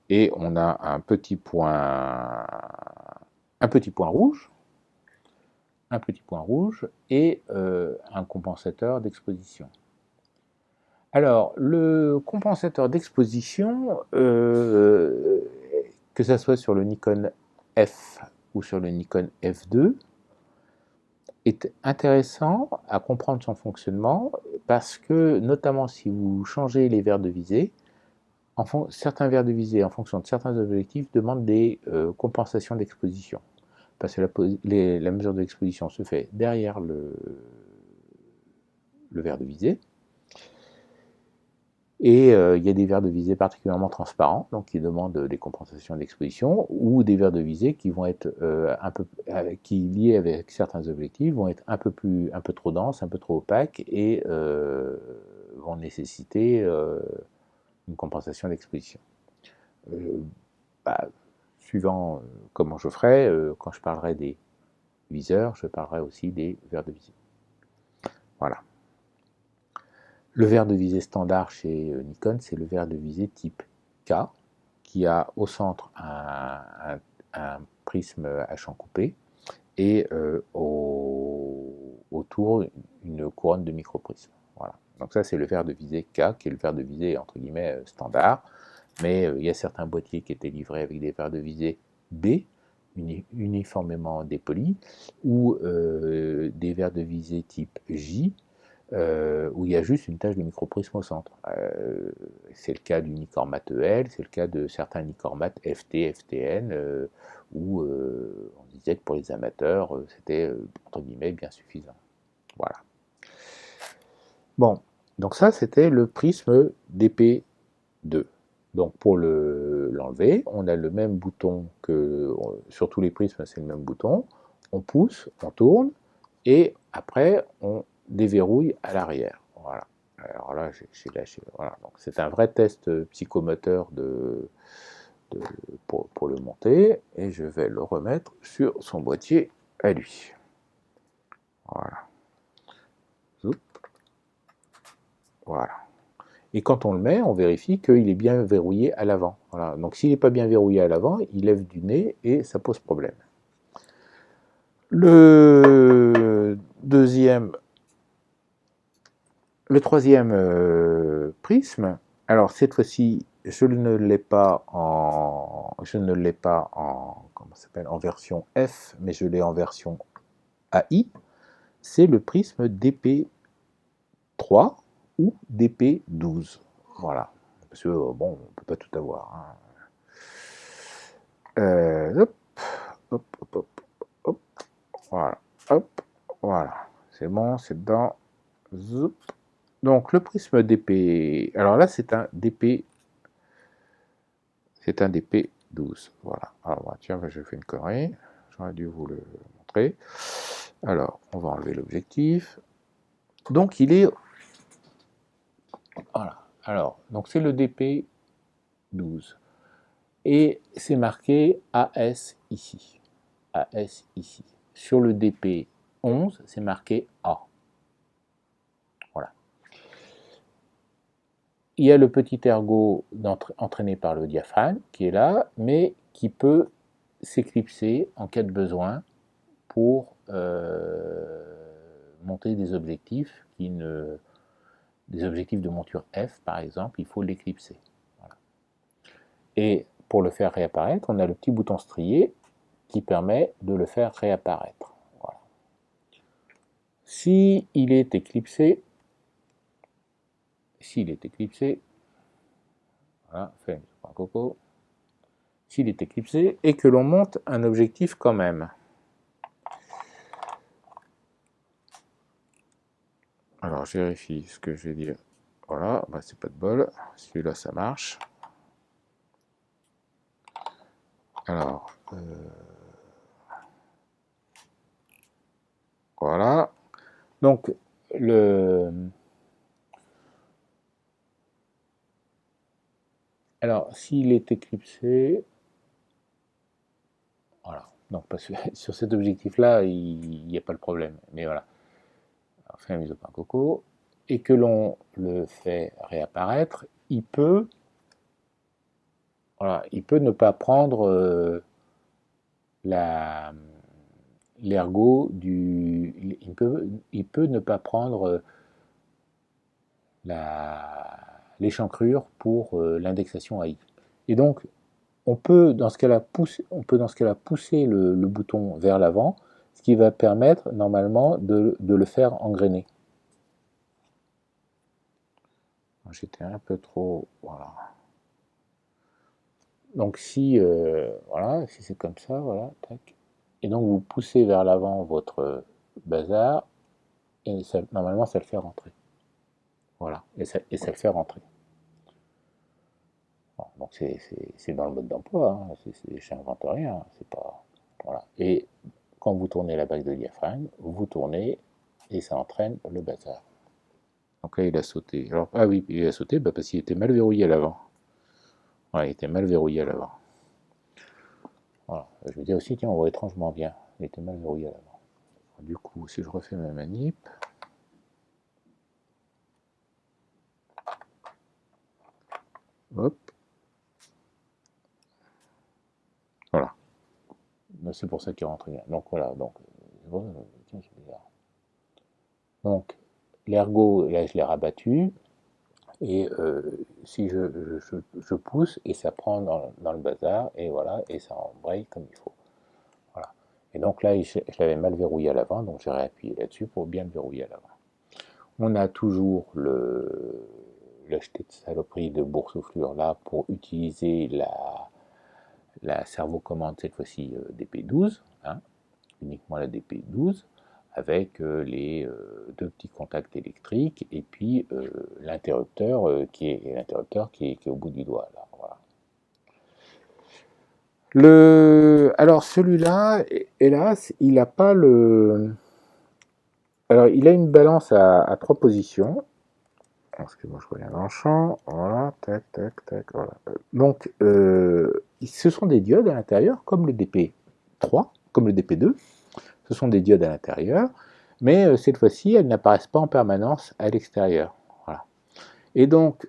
et on a un petit point rouge, et un compensateur d'exposition. Alors, le compensateur d'exposition, que ça soit sur le Nikon F ou sur le Nikon F2, est intéressant à comprendre son fonctionnement parce que, notamment si vous changez les verres de visée, certains verres de visée, en fonction de certains objectifs, demandent des compensations d'exposition. Parce que la mesure de l'exposition se fait derrière le verre de visée. Et il y a des verres de visée particulièrement transparents, donc qui demandent des compensations d'exposition, ou des verres de visée qui vont être qui liés avec certains objectifs vont être un peu trop denses, un peu trop opaques, et vont nécessiter une compensation d'exposition. Suivant comment je ferai, quand je parlerai des viseurs, je parlerai aussi des verres de visée. Voilà. Le verre de visée standard chez Nikon, c'est le verre de visée type K, qui a au centre un prisme à champ coupé et autour une couronne de microprisme. Voilà. Donc ça, c'est le verre de visée K, qui est le verre de visée entre guillemets standard. Mais il y a certains boîtiers qui étaient livrés avec des verres de visée B, uniformément dépolis, ou des verres de visée type J, où il y a juste une tache de microprisme au centre. C'est le cas du Nikormat EL, c'est le cas de certains Nikormat FT, FTN, où on disait que pour les amateurs, c'était entre guillemets bien suffisant. Voilà. Bon, donc ça c'était le prisme DP2. Donc pour l'enlever, on a le même bouton que sur tous les prismes, c'est le même bouton. On pousse, on tourne, et après on déverrouille à l'arrière. Voilà. Alors là, j'ai lâché. Voilà. Donc c'est un vrai test psychomoteur pour le monter, et je vais le remettre sur son boîtier à lui. Voilà. Voilà. Et quand on le met, on vérifie qu'il est bien verrouillé à l'avant. Voilà. Donc s'il n'est pas bien verrouillé à l'avant, il lève du nez et ça pose problème. Le troisième prisme, alors cette fois-ci, je ne l'ai pas en version F, mais je l'ai en version AI. C'est le prisme DP3 ou DP12. Voilà. Parce que bon, on ne peut pas tout avoir. Hein. Hop. hop, hop, hop, hop, voilà, hop, voilà. C'est bon, c'est dedans. Zoup. Donc le prisme DP, alors là c'est un DP, c'est un DP12, voilà. Alors bah, tiens, je fais une connerie, j'aurais dû vous le montrer. Alors, on va enlever l'objectif. Donc il est, voilà. Alors, donc c'est le DP12 et c'est marqué AS ici, AS ici. Sur le DP11, c'est marqué A. Voilà. Il y a le petit ergot entraîné par le diaphragme qui est là, mais qui peut s'éclipser en cas de besoin pour monter des objectifs des objectifs de monture F par exemple, il faut l'éclipser. Voilà. Et pour le faire réapparaître, on a le petit bouton strié qui permet de le faire réapparaître. Voilà. Si il est éclipsé, voilà, fait un coco. S'il est éclipsé et que l'on monte un objectif quand même. Alors, je vérifie ce que je vais dire. Voilà, bah, c'est pas de bol. Celui-là, ça marche. Alors, voilà. Donc, alors, s'il est éclipsé, voilà. Donc, parce que sur cet objectif-là, il n'y a pas le problème. Mais voilà. Alors, fait un mise au pain coco. Et que l'on le fait réapparaître, voilà, il peut ne pas prendre l'ergot du. Il peut ne pas prendre l'échancrure pour l'indexation AI. Et donc, on peut dans ce cas-là pousser le bouton vers l'avant, ce qui va permettre normalement de le faire engrainer. J'étais un peu trop. Voilà. Donc si voilà, si c'est comme ça, voilà, tac. Et donc vous poussez vers l'avant votre bazar, et ça, normalement ça le fait rentrer. Voilà, et ça le fait rentrer. Bon, donc c'est dans le mode d'emploi, hein. J'invente rien, c'est pas. Voilà. Et quand vous tournez la bague de diaphragme, vous tournez et ça entraîne le bazar. Donc là il a sauté. Alors, ah oui, il a sauté parce qu'il était mal verrouillé à l'avant. Ouais, il était mal verrouillé à l'avant. Voilà. Je me dis aussi, tiens, on voit étrangement bien. Il était mal verrouillé à l'avant. Du coup, si je refais ma manip, hop, voilà. C'est pour ça qu'il rentre bien. Donc voilà, donc, tiens, c'est bizarre. Donc, l'ergot, là, je l'ai rabattu, et si je pousse, et ça prend dans le bazar, et voilà, et ça embraye comme il faut. Voilà. Et donc là, je l'avais mal verrouillé à l'avant, donc j'ai réappuyé là-dessus pour bien le verrouiller à l'avant. On a toujours l'acheté de saloperie de boursouflure là pour utiliser la servo-commande, cette fois-ci DP12, hein, uniquement la DP12, avec les deux petits contacts électriques et puis l'interrupteur qui est au bout du doigt. Là, voilà. Alors celui-là, hélas, il n'a pas le. Alors il a une balance à 3 positions. Parce que moi je reviens dans le champ, voilà, tac, tac, tac, voilà. Donc, ce sont des diodes à l'intérieur, comme le DP3, comme le DP2, ce sont des diodes à l'intérieur, mais cette fois-ci, elles n'apparaissent pas en permanence à l'extérieur. Voilà. Et donc,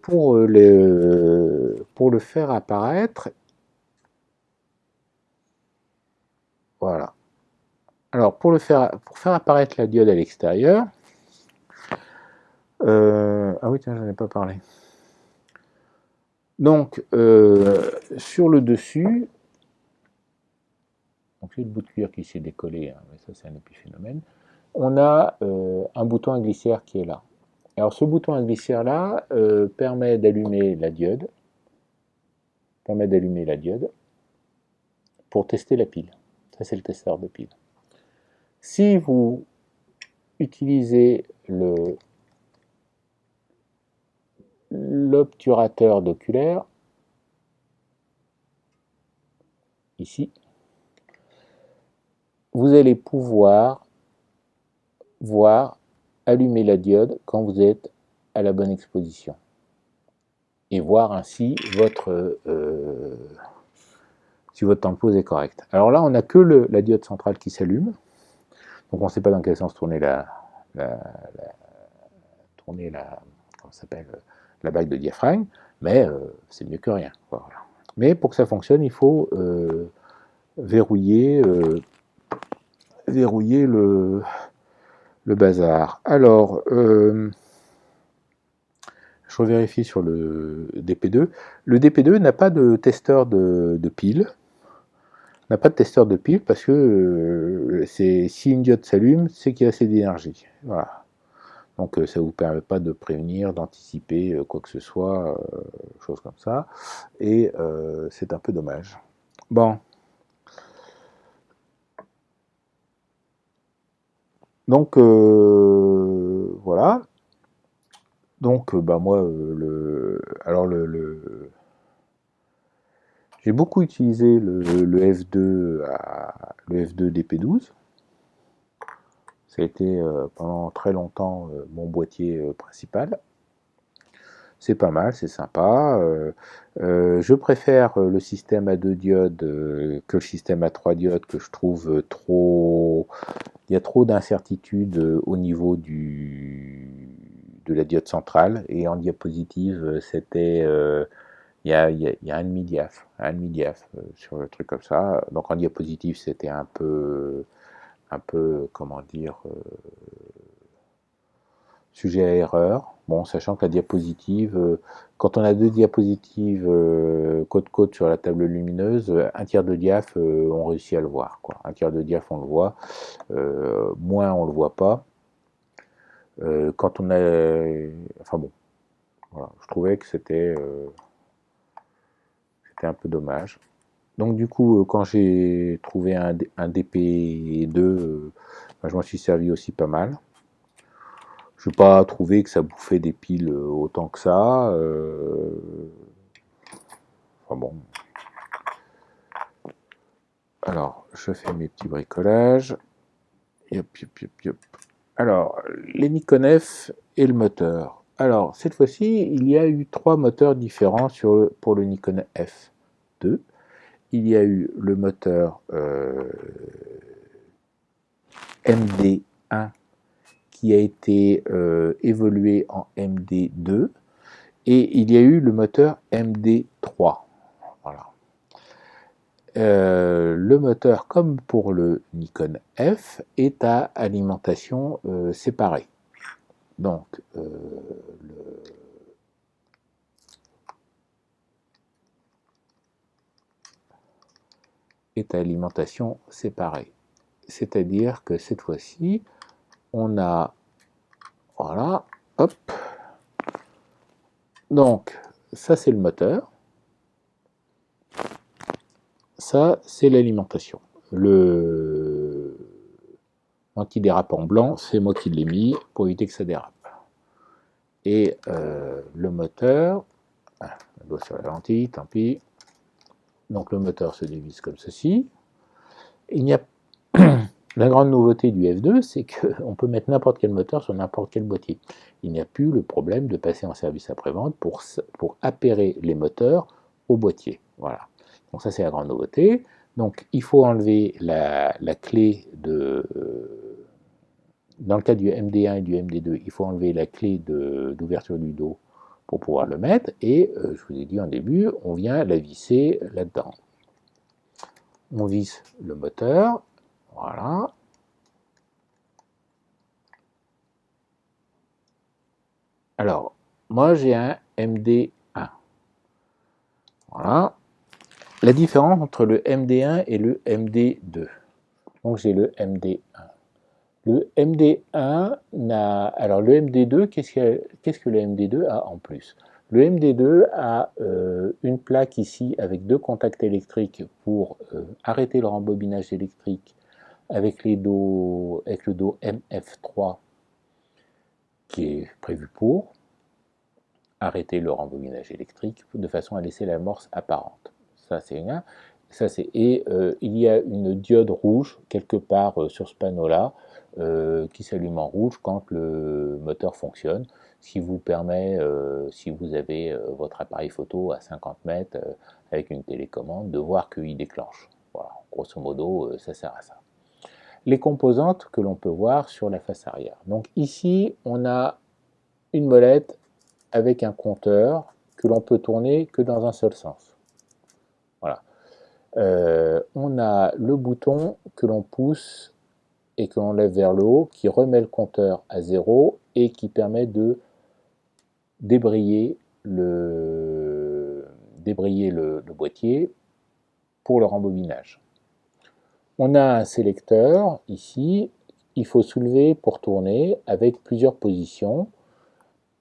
pour le faire apparaître, voilà. Alors, pour faire apparaître la diode à l'extérieur, ah oui, tiens, j'en ai pas parlé. Donc, sur le dessus, donc c'est le bout de cuir qui s'est décollé, hein, mais ça c'est un épiphénomène, on a un bouton à glissière qui est là. Alors ce bouton à glissière là permet d'allumer la diode, pour tester la pile. Ça, c'est le testeur de pile. Si vous utilisez l'obturateur d'oculaire, ici, vous allez pouvoir voir allumer la diode quand vous êtes à la bonne exposition et voir ainsi si votre temps de pause est correct. Alors là, on n'a que la diode centrale qui s'allume, donc on ne sait pas dans quel sens tourner comment s'appelle, la bague de diaphragme, mais c'est mieux que rien. Voilà. Mais pour que ça fonctionne, il faut verrouiller le bazar. Alors, je revérifie sur le DP2. Le DP2 n'a pas de testeur de pile. N'a pas de testeur de pile parce que si une diode s'allume, c'est qu'il y a assez d'énergie. Voilà. Donc ça ne vous permet pas de prévenir, d'anticiper quoi que ce soit, chose comme ça. Et c'est un peu dommage. Bon. Donc voilà. Donc moi, j'ai beaucoup utilisé le F2 DP12. Ça a été pendant très longtemps mon boîtier principal. C'est pas mal, c'est sympa. Je préfère le système à 2 diodes que le système à 3 diodes que je trouve trop... Il y a trop d'incertitudes au niveau de la diode centrale. Et en diapositive, c'était... il y a un demi-diaph, sur le truc comme ça. Donc en diapositive, c'était un peu, comment dire, sujet à erreur. Bon, sachant que la diapositive, quand on a 2 diapositives côte-côte sur la table lumineuse, un tiers de diaph, on réussit à le voir, quoi. Un tiers de diaph, on le voit. Moins, on le voit pas. Quand on a... Enfin bon, voilà. Je trouvais que c'était un peu dommage. Donc du coup, quand j'ai trouvé un DP2, je m'en suis servi aussi pas mal. Je n'ai pas trouvé que ça bouffait des piles autant que ça. Enfin bon. Alors, je fais mes petits bricolages. Yop, yop, yop, yop. Alors, les Nikon F et le moteur. Alors, cette fois-ci, il y a eu 3 moteurs différents pour le Nikon F2. Il y a eu le moteur MD1 qui a été évolué en MD2 et il y a eu le moteur MD3. Voilà. Le moteur, comme pour le Nikon F, est à alimentation séparée. Donc, est à alimentation séparée. C'est-à-dire que cette fois-ci, on a, voilà, hop. Donc, ça c'est le moteur. Ça, c'est l'alimentation. Le antidérapant blanc, c'est moi qui l'ai mis pour éviter que ça dérape. Et le moteur, on doit sur la lentille, tant pis. Donc le moteur se dévisse comme ceci. Il n'y a la grande nouveauté du F2, c'est qu'on peut mettre n'importe quel moteur sur n'importe quel boîtier. Il n'y a plus le problème de passer en service après-vente pour appairer les moteurs au boîtier. Voilà. Donc ça, c'est la grande nouveauté. Donc il faut enlever la clé de... Dans le cas du MD1 et du MD2, il faut enlever la clé d'ouverture du dos pour pouvoir le mettre. Et je vous ai dit en début, on vient la visser là-dedans. On visse le moteur. Voilà. Alors, moi j'ai un MD1. Voilà. La différence entre le MD1 et le MD2. Donc j'ai le MD1. Le MD1 n'a... Alors le MD2, qu'est-ce que le MD2 a en plus? Le MD2 a une plaque ici avec deux contacts électriques pour arrêter le rembobinage électrique avec le dos MF3 qui est prévu pour arrêter le rembobinage électrique de façon à laisser l'amorce apparente. Ça c'est une. Il y a une diode rouge quelque part sur ce panneau-là qui s'allume en rouge quand le moteur fonctionne, ce qui vous permet, si vous avez votre appareil photo à 50 mètres avec une télécommande, de voir qu'il déclenche. Voilà, grosso modo, ça sert à ça. Les composantes que l'on peut voir sur la face arrière. Donc ici, on a une molette avec un compteur que l'on peut tourner que dans un seul sens. Voilà. On a le bouton que l'on pousse et que l'on lève vers le haut, qui remet le compteur à 0 et qui permet de débrayer le boîtier pour le rembobinage. On a un sélecteur ici, il faut soulever pour tourner avec plusieurs positions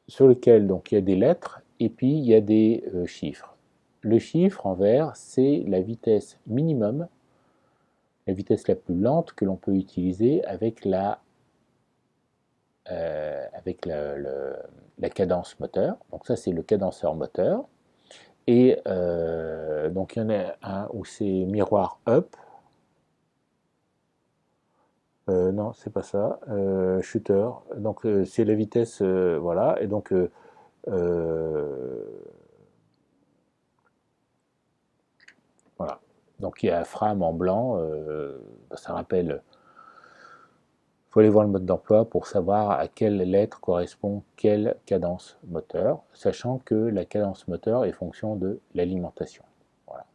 sur lesquelles donc, il y a des lettres et puis il y a des chiffres. Le chiffre en vert, c'est la vitesse minimum, la vitesse la plus lente que l'on peut utiliser avec la cadence moteur. Donc ça, c'est le cadenceur moteur. Et donc il y en a un où c'est miroir up. Non, c'est pas ça. Shooter. Donc c'est la vitesse, voilà. Et donc voilà. Donc il y a Fram en blanc. Ça rappelle. Il faut aller voir le mode d'emploi pour savoir à quelle lettre correspond quelle cadence moteur, sachant que la cadence moteur est fonction de l'alimentation. Voilà.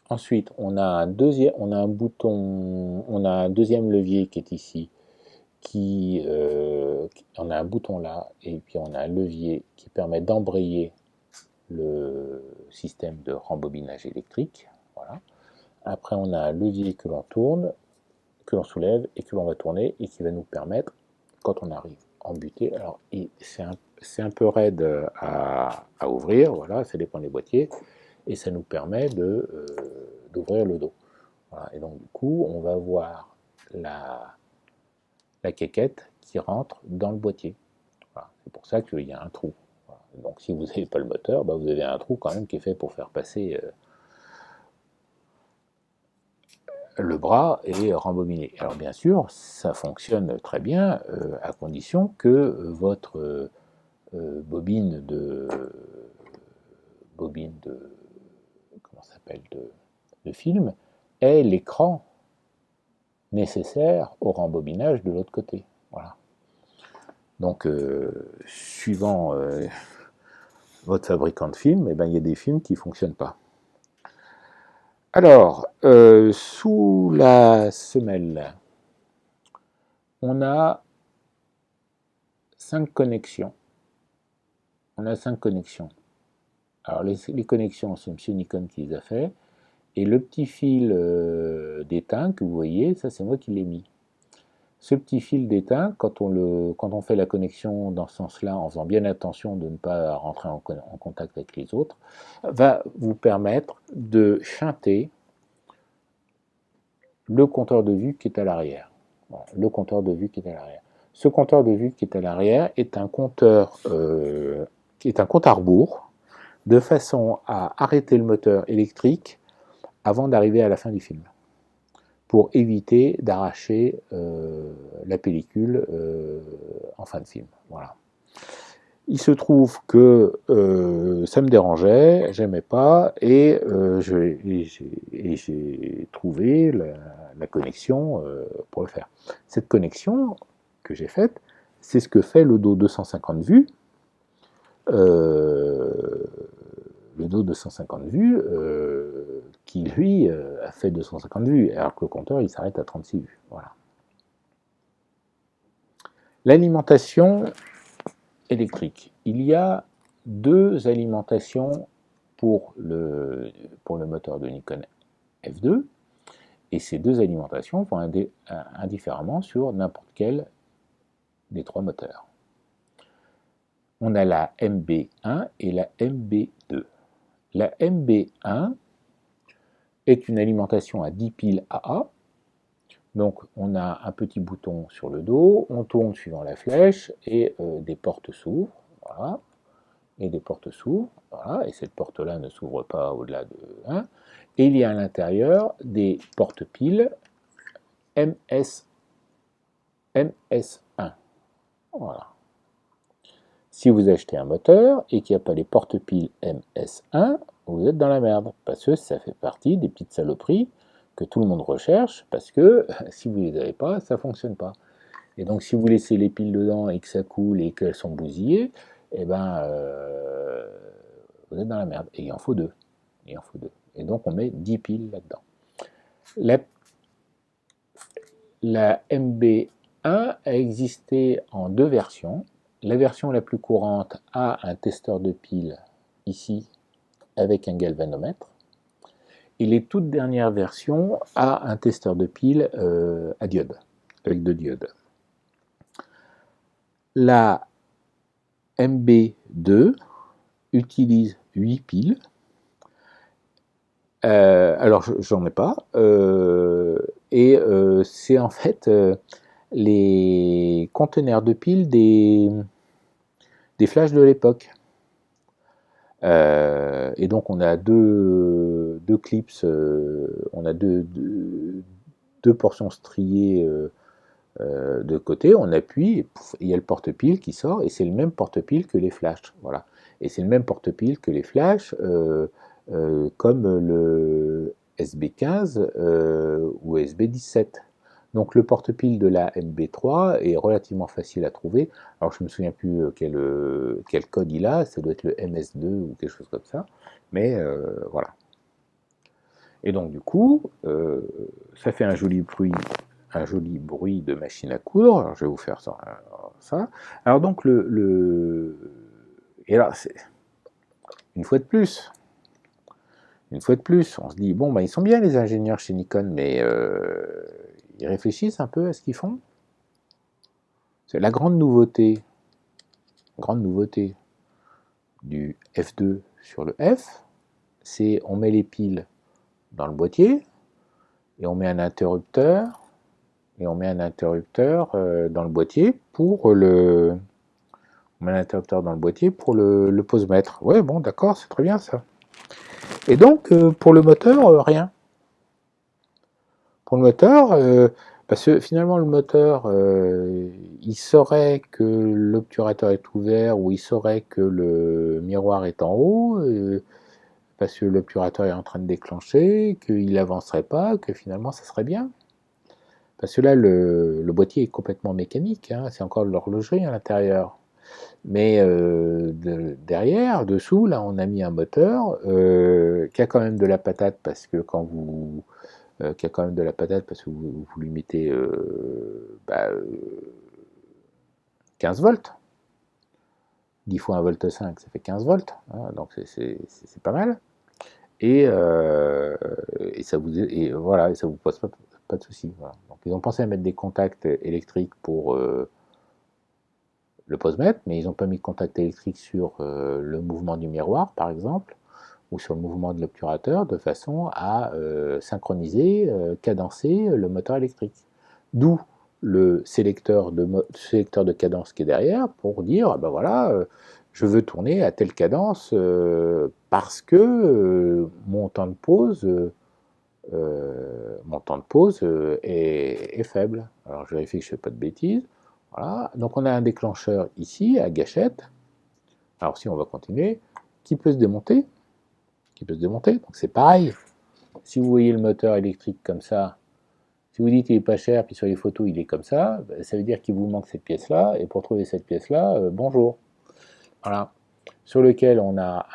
Ensuite, on a un deuxième levier qui est ici, on a un bouton là, et puis on a un levier qui permet d'embrayer le système de rembobinage électrique. Voilà. Après, on a un levier que l'on tourne, que l'on soulève et que l'on va tourner et qui va nous permettre, quand on arrive en butée, alors c'est un peu raide à ouvrir, voilà, ça dépend des boîtiers, et ça nous permet d'ouvrir le dos. Voilà. Et donc du coup, on va voir la quéquette qui rentre dans le boîtier. Voilà. C'est pour ça qu'il y a un trou. Voilà. Donc si vous n'avez pas le moteur, vous avez un trou quand même qui est fait pour faire passer le bras est rembobiné. Alors bien sûr, ça fonctionne très bien à condition que votre bobine de comment s'appelle de film ait l'écran nécessaire au rembobinage de l'autre côté. Voilà. Donc suivant votre fabricant de film, il y a des films qui ne fonctionnent pas. Alors, sous la semelle, on a 5 connexions. Alors, les connexions, c'est M. Nikon qui les a fait. Et le petit fil d'étain que vous voyez, ça c'est moi qui l'ai mis. Ce petit fil d'étain, quand on fait la connexion dans ce sens-là, en faisant bien attention de ne pas rentrer en contact avec les autres, va vous permettre de shunter le compteur de vue qui est à l'arrière. Voilà, le compteur de vue qui est à l'arrière. Ce compteur de vue qui est à l'arrière est un compteur qui est un compte à rebours, de façon à arrêter le moteur électrique avant d'arriver à la fin du film, pour éviter d'arracher la pellicule en fin de film. Voilà. Il se trouve que ça me dérangeait, j'aimais pas, et j'ai trouvé la connexion pour le faire. Cette connexion que j'ai faite, c'est ce que fait le dos 250 vues. Le dos 250 vues qui lui a fait 250 vues, alors que le compteur il s'arrête à 36 vues. Voilà. L'alimentation électrique. Il y a 2 alimentations pour le moteur de Nikon F2, et ces 2 alimentations vont indifféremment sur n'importe quel des 3 moteurs. On a la MB1 et la MB2. La MB1 est une alimentation à 10 piles AA. Donc on a un petit bouton sur le dos, on tourne suivant la flèche et des portes s'ouvrent. Voilà. Et des portes s'ouvrent. Voilà. Et cette porte-là ne s'ouvre pas au-delà de 1. Et il y a à l'intérieur des porte-piles MS1. Voilà. Si vous achetez un moteur et qu'il n'y a pas les porte-piles MS1, vous êtes dans la merde, parce que ça fait partie des petites saloperies que tout le monde recherche, parce que si vous ne les avez pas, ça ne fonctionne pas. Et donc si vous laissez les piles dedans et que ça coule et qu'elles sont bousillées, eh ben, vous êtes dans la merde. Et il en faut deux. Il en faut deux. Et donc on met 10 piles là-dedans. La MB1 a existé en deux versions. La version la plus courante a un testeur de piles ici avec un galvanomètre. Et les toutes dernières versions a un testeur de piles à diode, avec deux diodes. La MB2 utilise 8 piles. Alors, j'en ai pas. C'est en fait les conteneurs de piles des flashs de l'époque. Et donc on a deux clips, on a deux portions striées de côté, on appuie, et pouf, il y a le porte-pile qui sort, et c'est le même porte-pile que les flashs. Voilà. Et c'est le même porte-pile que les flashs, comme le SB15 ou SB17. Donc le porte-pile de la MB3 est relativement facile à trouver. Alors je ne me souviens plus quel code il a, ça doit être le MS2 ou quelque chose comme ça. Mais voilà. Et donc du coup, ça fait un joli bruit de machine à coudre. Alors je vais vous faire ça. Alors donc et alors une fois de plus, on se dit bon bah ils sont bien les ingénieurs chez Nikon, mais ils réfléchissent un peu à ce qu'ils font. C'est la grande nouveauté du F2 sur le F, c'est on met les piles dans le boîtier et on met un interrupteur dans le boîtier pour le posemètre. Ouais, bon, d'accord, c'est très bien ça. Et donc pour le moteur, rien. Pour le moteur, parce que finalement le moteur, il saurait que l'obturateur est ouvert ou il saurait que le miroir est en haut, parce que l'obturateur est en train de déclencher, qu'il n'avancerait pas, que finalement ça serait bien. Parce que là le boîtier est complètement mécanique, hein, c'est encore de l'horlogerie à l'intérieur. Mais derrière, dessous, là on a mis un moteur qui a quand même de la patate, parce que quand vous lui mettez 15 volts. 10 fois 1 volt 5, ça fait 15 volts. Hein, donc c'est pas mal. Et ça vous pose pas de soucis. Voilà. Donc ils ont pensé à mettre des contacts électriques pour le posemètre, mais ils n'ont pas mis de contact électrique sur le mouvement du miroir, par exemple, ou sur le mouvement de l'obturateur, de façon à synchroniser, cadencer le moteur électrique. D'où le sélecteur de cadence qui est derrière, pour dire, ben voilà, je veux tourner à telle cadence parce que mon temps de pause est faible. Alors je vérifie que je ne fais pas de bêtises. Voilà. Donc on a un déclencheur ici, à gâchette. Alors si on va continuer, qui peut se démonter. Donc c'est pareil. Si vous voyez le moteur électrique comme ça, si vous dites qu'il n'est pas cher, puis sur les photos il est comme ça, ça veut dire qu'il vous manque cette pièce-là, et pour trouver cette pièce-là, bonjour. Voilà. Sur lequel on a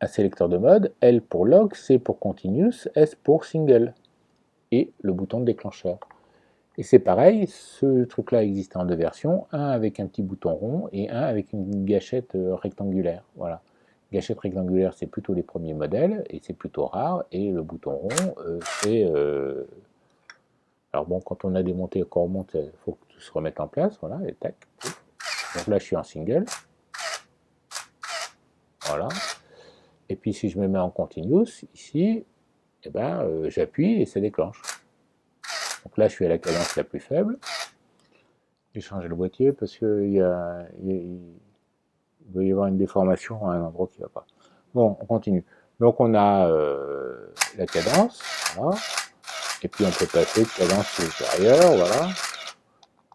un sélecteur de mode, L pour log, C pour continuous, S pour single, et le bouton de déclencheur. Et c'est pareil, ce truc-là existe en deux versions, un avec un petit bouton rond et un avec une gâchette rectangulaire. Voilà. Gâchette rectangulaire, c'est plutôt les premiers modèles, et c'est plutôt rare, et le bouton rond, c'est... Alors bon, quand on a démonté et qu'on remonte, il faut que tout se remette en place, voilà, et tac. Donc là, je suis en single. voilà. Et puis si je me mets en continuous, ici, eh ben, j'appuie et ça déclenche. Donc là, je suis à la cadence la plus faible. J'ai changé le boîtier parce qu'il doit y avoir une déformation à un endroit qui ne va pas. Bon, on continue. Donc on a la cadence, voilà. Et puis on peut passer de cadence supérieure, voilà.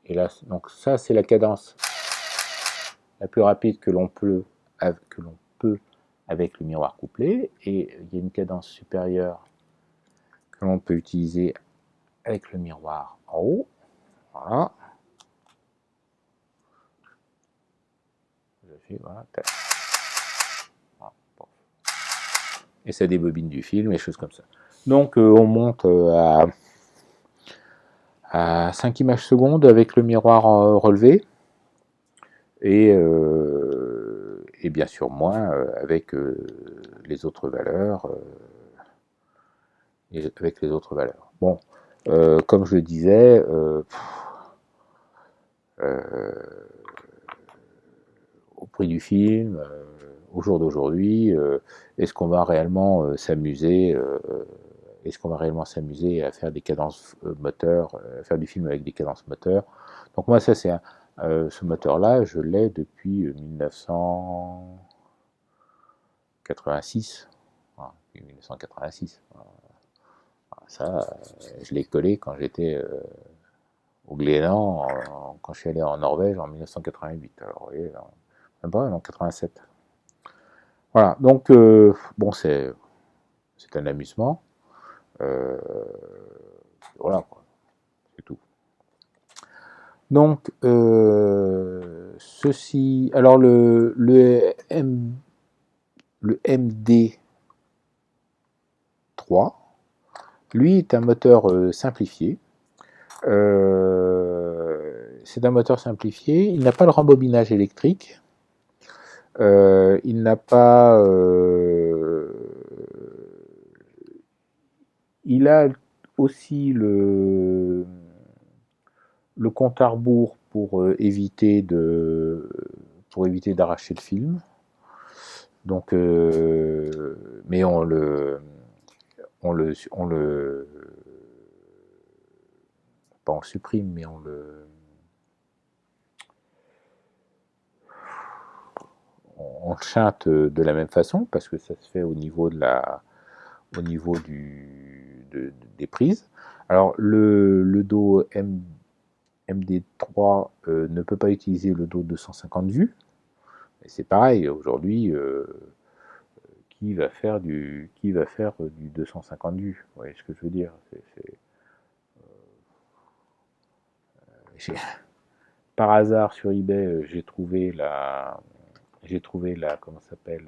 Et là, donc ça c'est la cadence la plus rapide que l'on peut avec le miroir couplé. Et il y a une cadence supérieure que l'on peut utiliser avec le miroir en haut, voilà. Voilà. Et ça débobine du film et choses comme ça. Donc on monte à 5 images secondes avec le miroir relevé et bien sûr moins avec les autres valeurs. Avec les autres valeurs. Bon, comme je le disais, au prix du film, au jour d'aujourd'hui, est-ce qu'on va réellement s'amuser est-ce qu'on va réellement s'amuser à faire des cadences moteurs, à faire du film avec des cadences moteurs? Donc moi, ça c'est ce moteur-là, je l'ai depuis 1986. Voilà, 1986. Ça, je l'ai collé quand j'étais au Glénan, quand je suis allé en Norvège en 1988. Alors, vous voyez, même pas, en 87. Voilà, donc, bon, c'est un amusement. Voilà, c'est tout. Donc, ceci, alors le MD3, lui, est un moteur simplifié. C'est un moteur simplifié. Il n'a pas le rembobinage électrique. Il n'a pas. Il a aussi le compte à rebours pour éviter d'arracher le film. Donc, mais on supprime, mais on le chinte de la même façon parce que ça se fait au niveau des prises. Alors le dos MD3 ne peut pas utiliser le dos 250 vues. Et c'est pareil aujourd'hui. Qui va faire du 250 vues? Vous voyez ce que je veux dire? Par hasard sur eBay, j'ai trouvé la comment s'appelle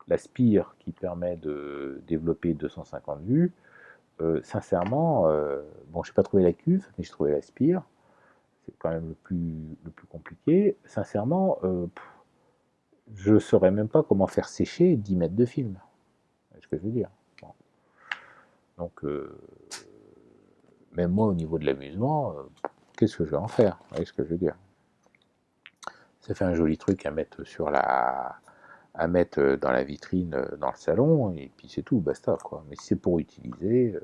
la Spire qui permet de développer 250 vues. Sincèrement, bon, j'ai pas trouvé la cuve, mais j'ai trouvé la Spire. C'est quand même le plus compliqué. Sincèrement, je saurais même pas comment faire sécher 10 mètres de film. C'est ce que je veux dire. Bon. Donc, même moi, au niveau de l'amusement, qu'est-ce que je vais en faire? Vous voyez ce que je veux dire? Ça fait un joli truc à mettre à mettre dans la vitrine dans le salon, et puis c'est tout, basta, quoi. Mais si c'est pour utiliser,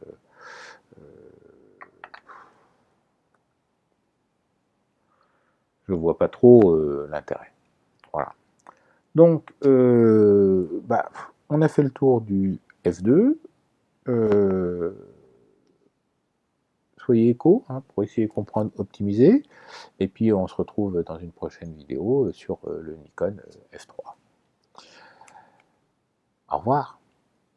je vois pas trop l'intérêt. Voilà. Donc, on a fait le tour du F2. Soyez éco pour essayer de comprendre, optimiser. Et puis on se retrouve dans une prochaine vidéo sur le Nikon F3. Au revoir.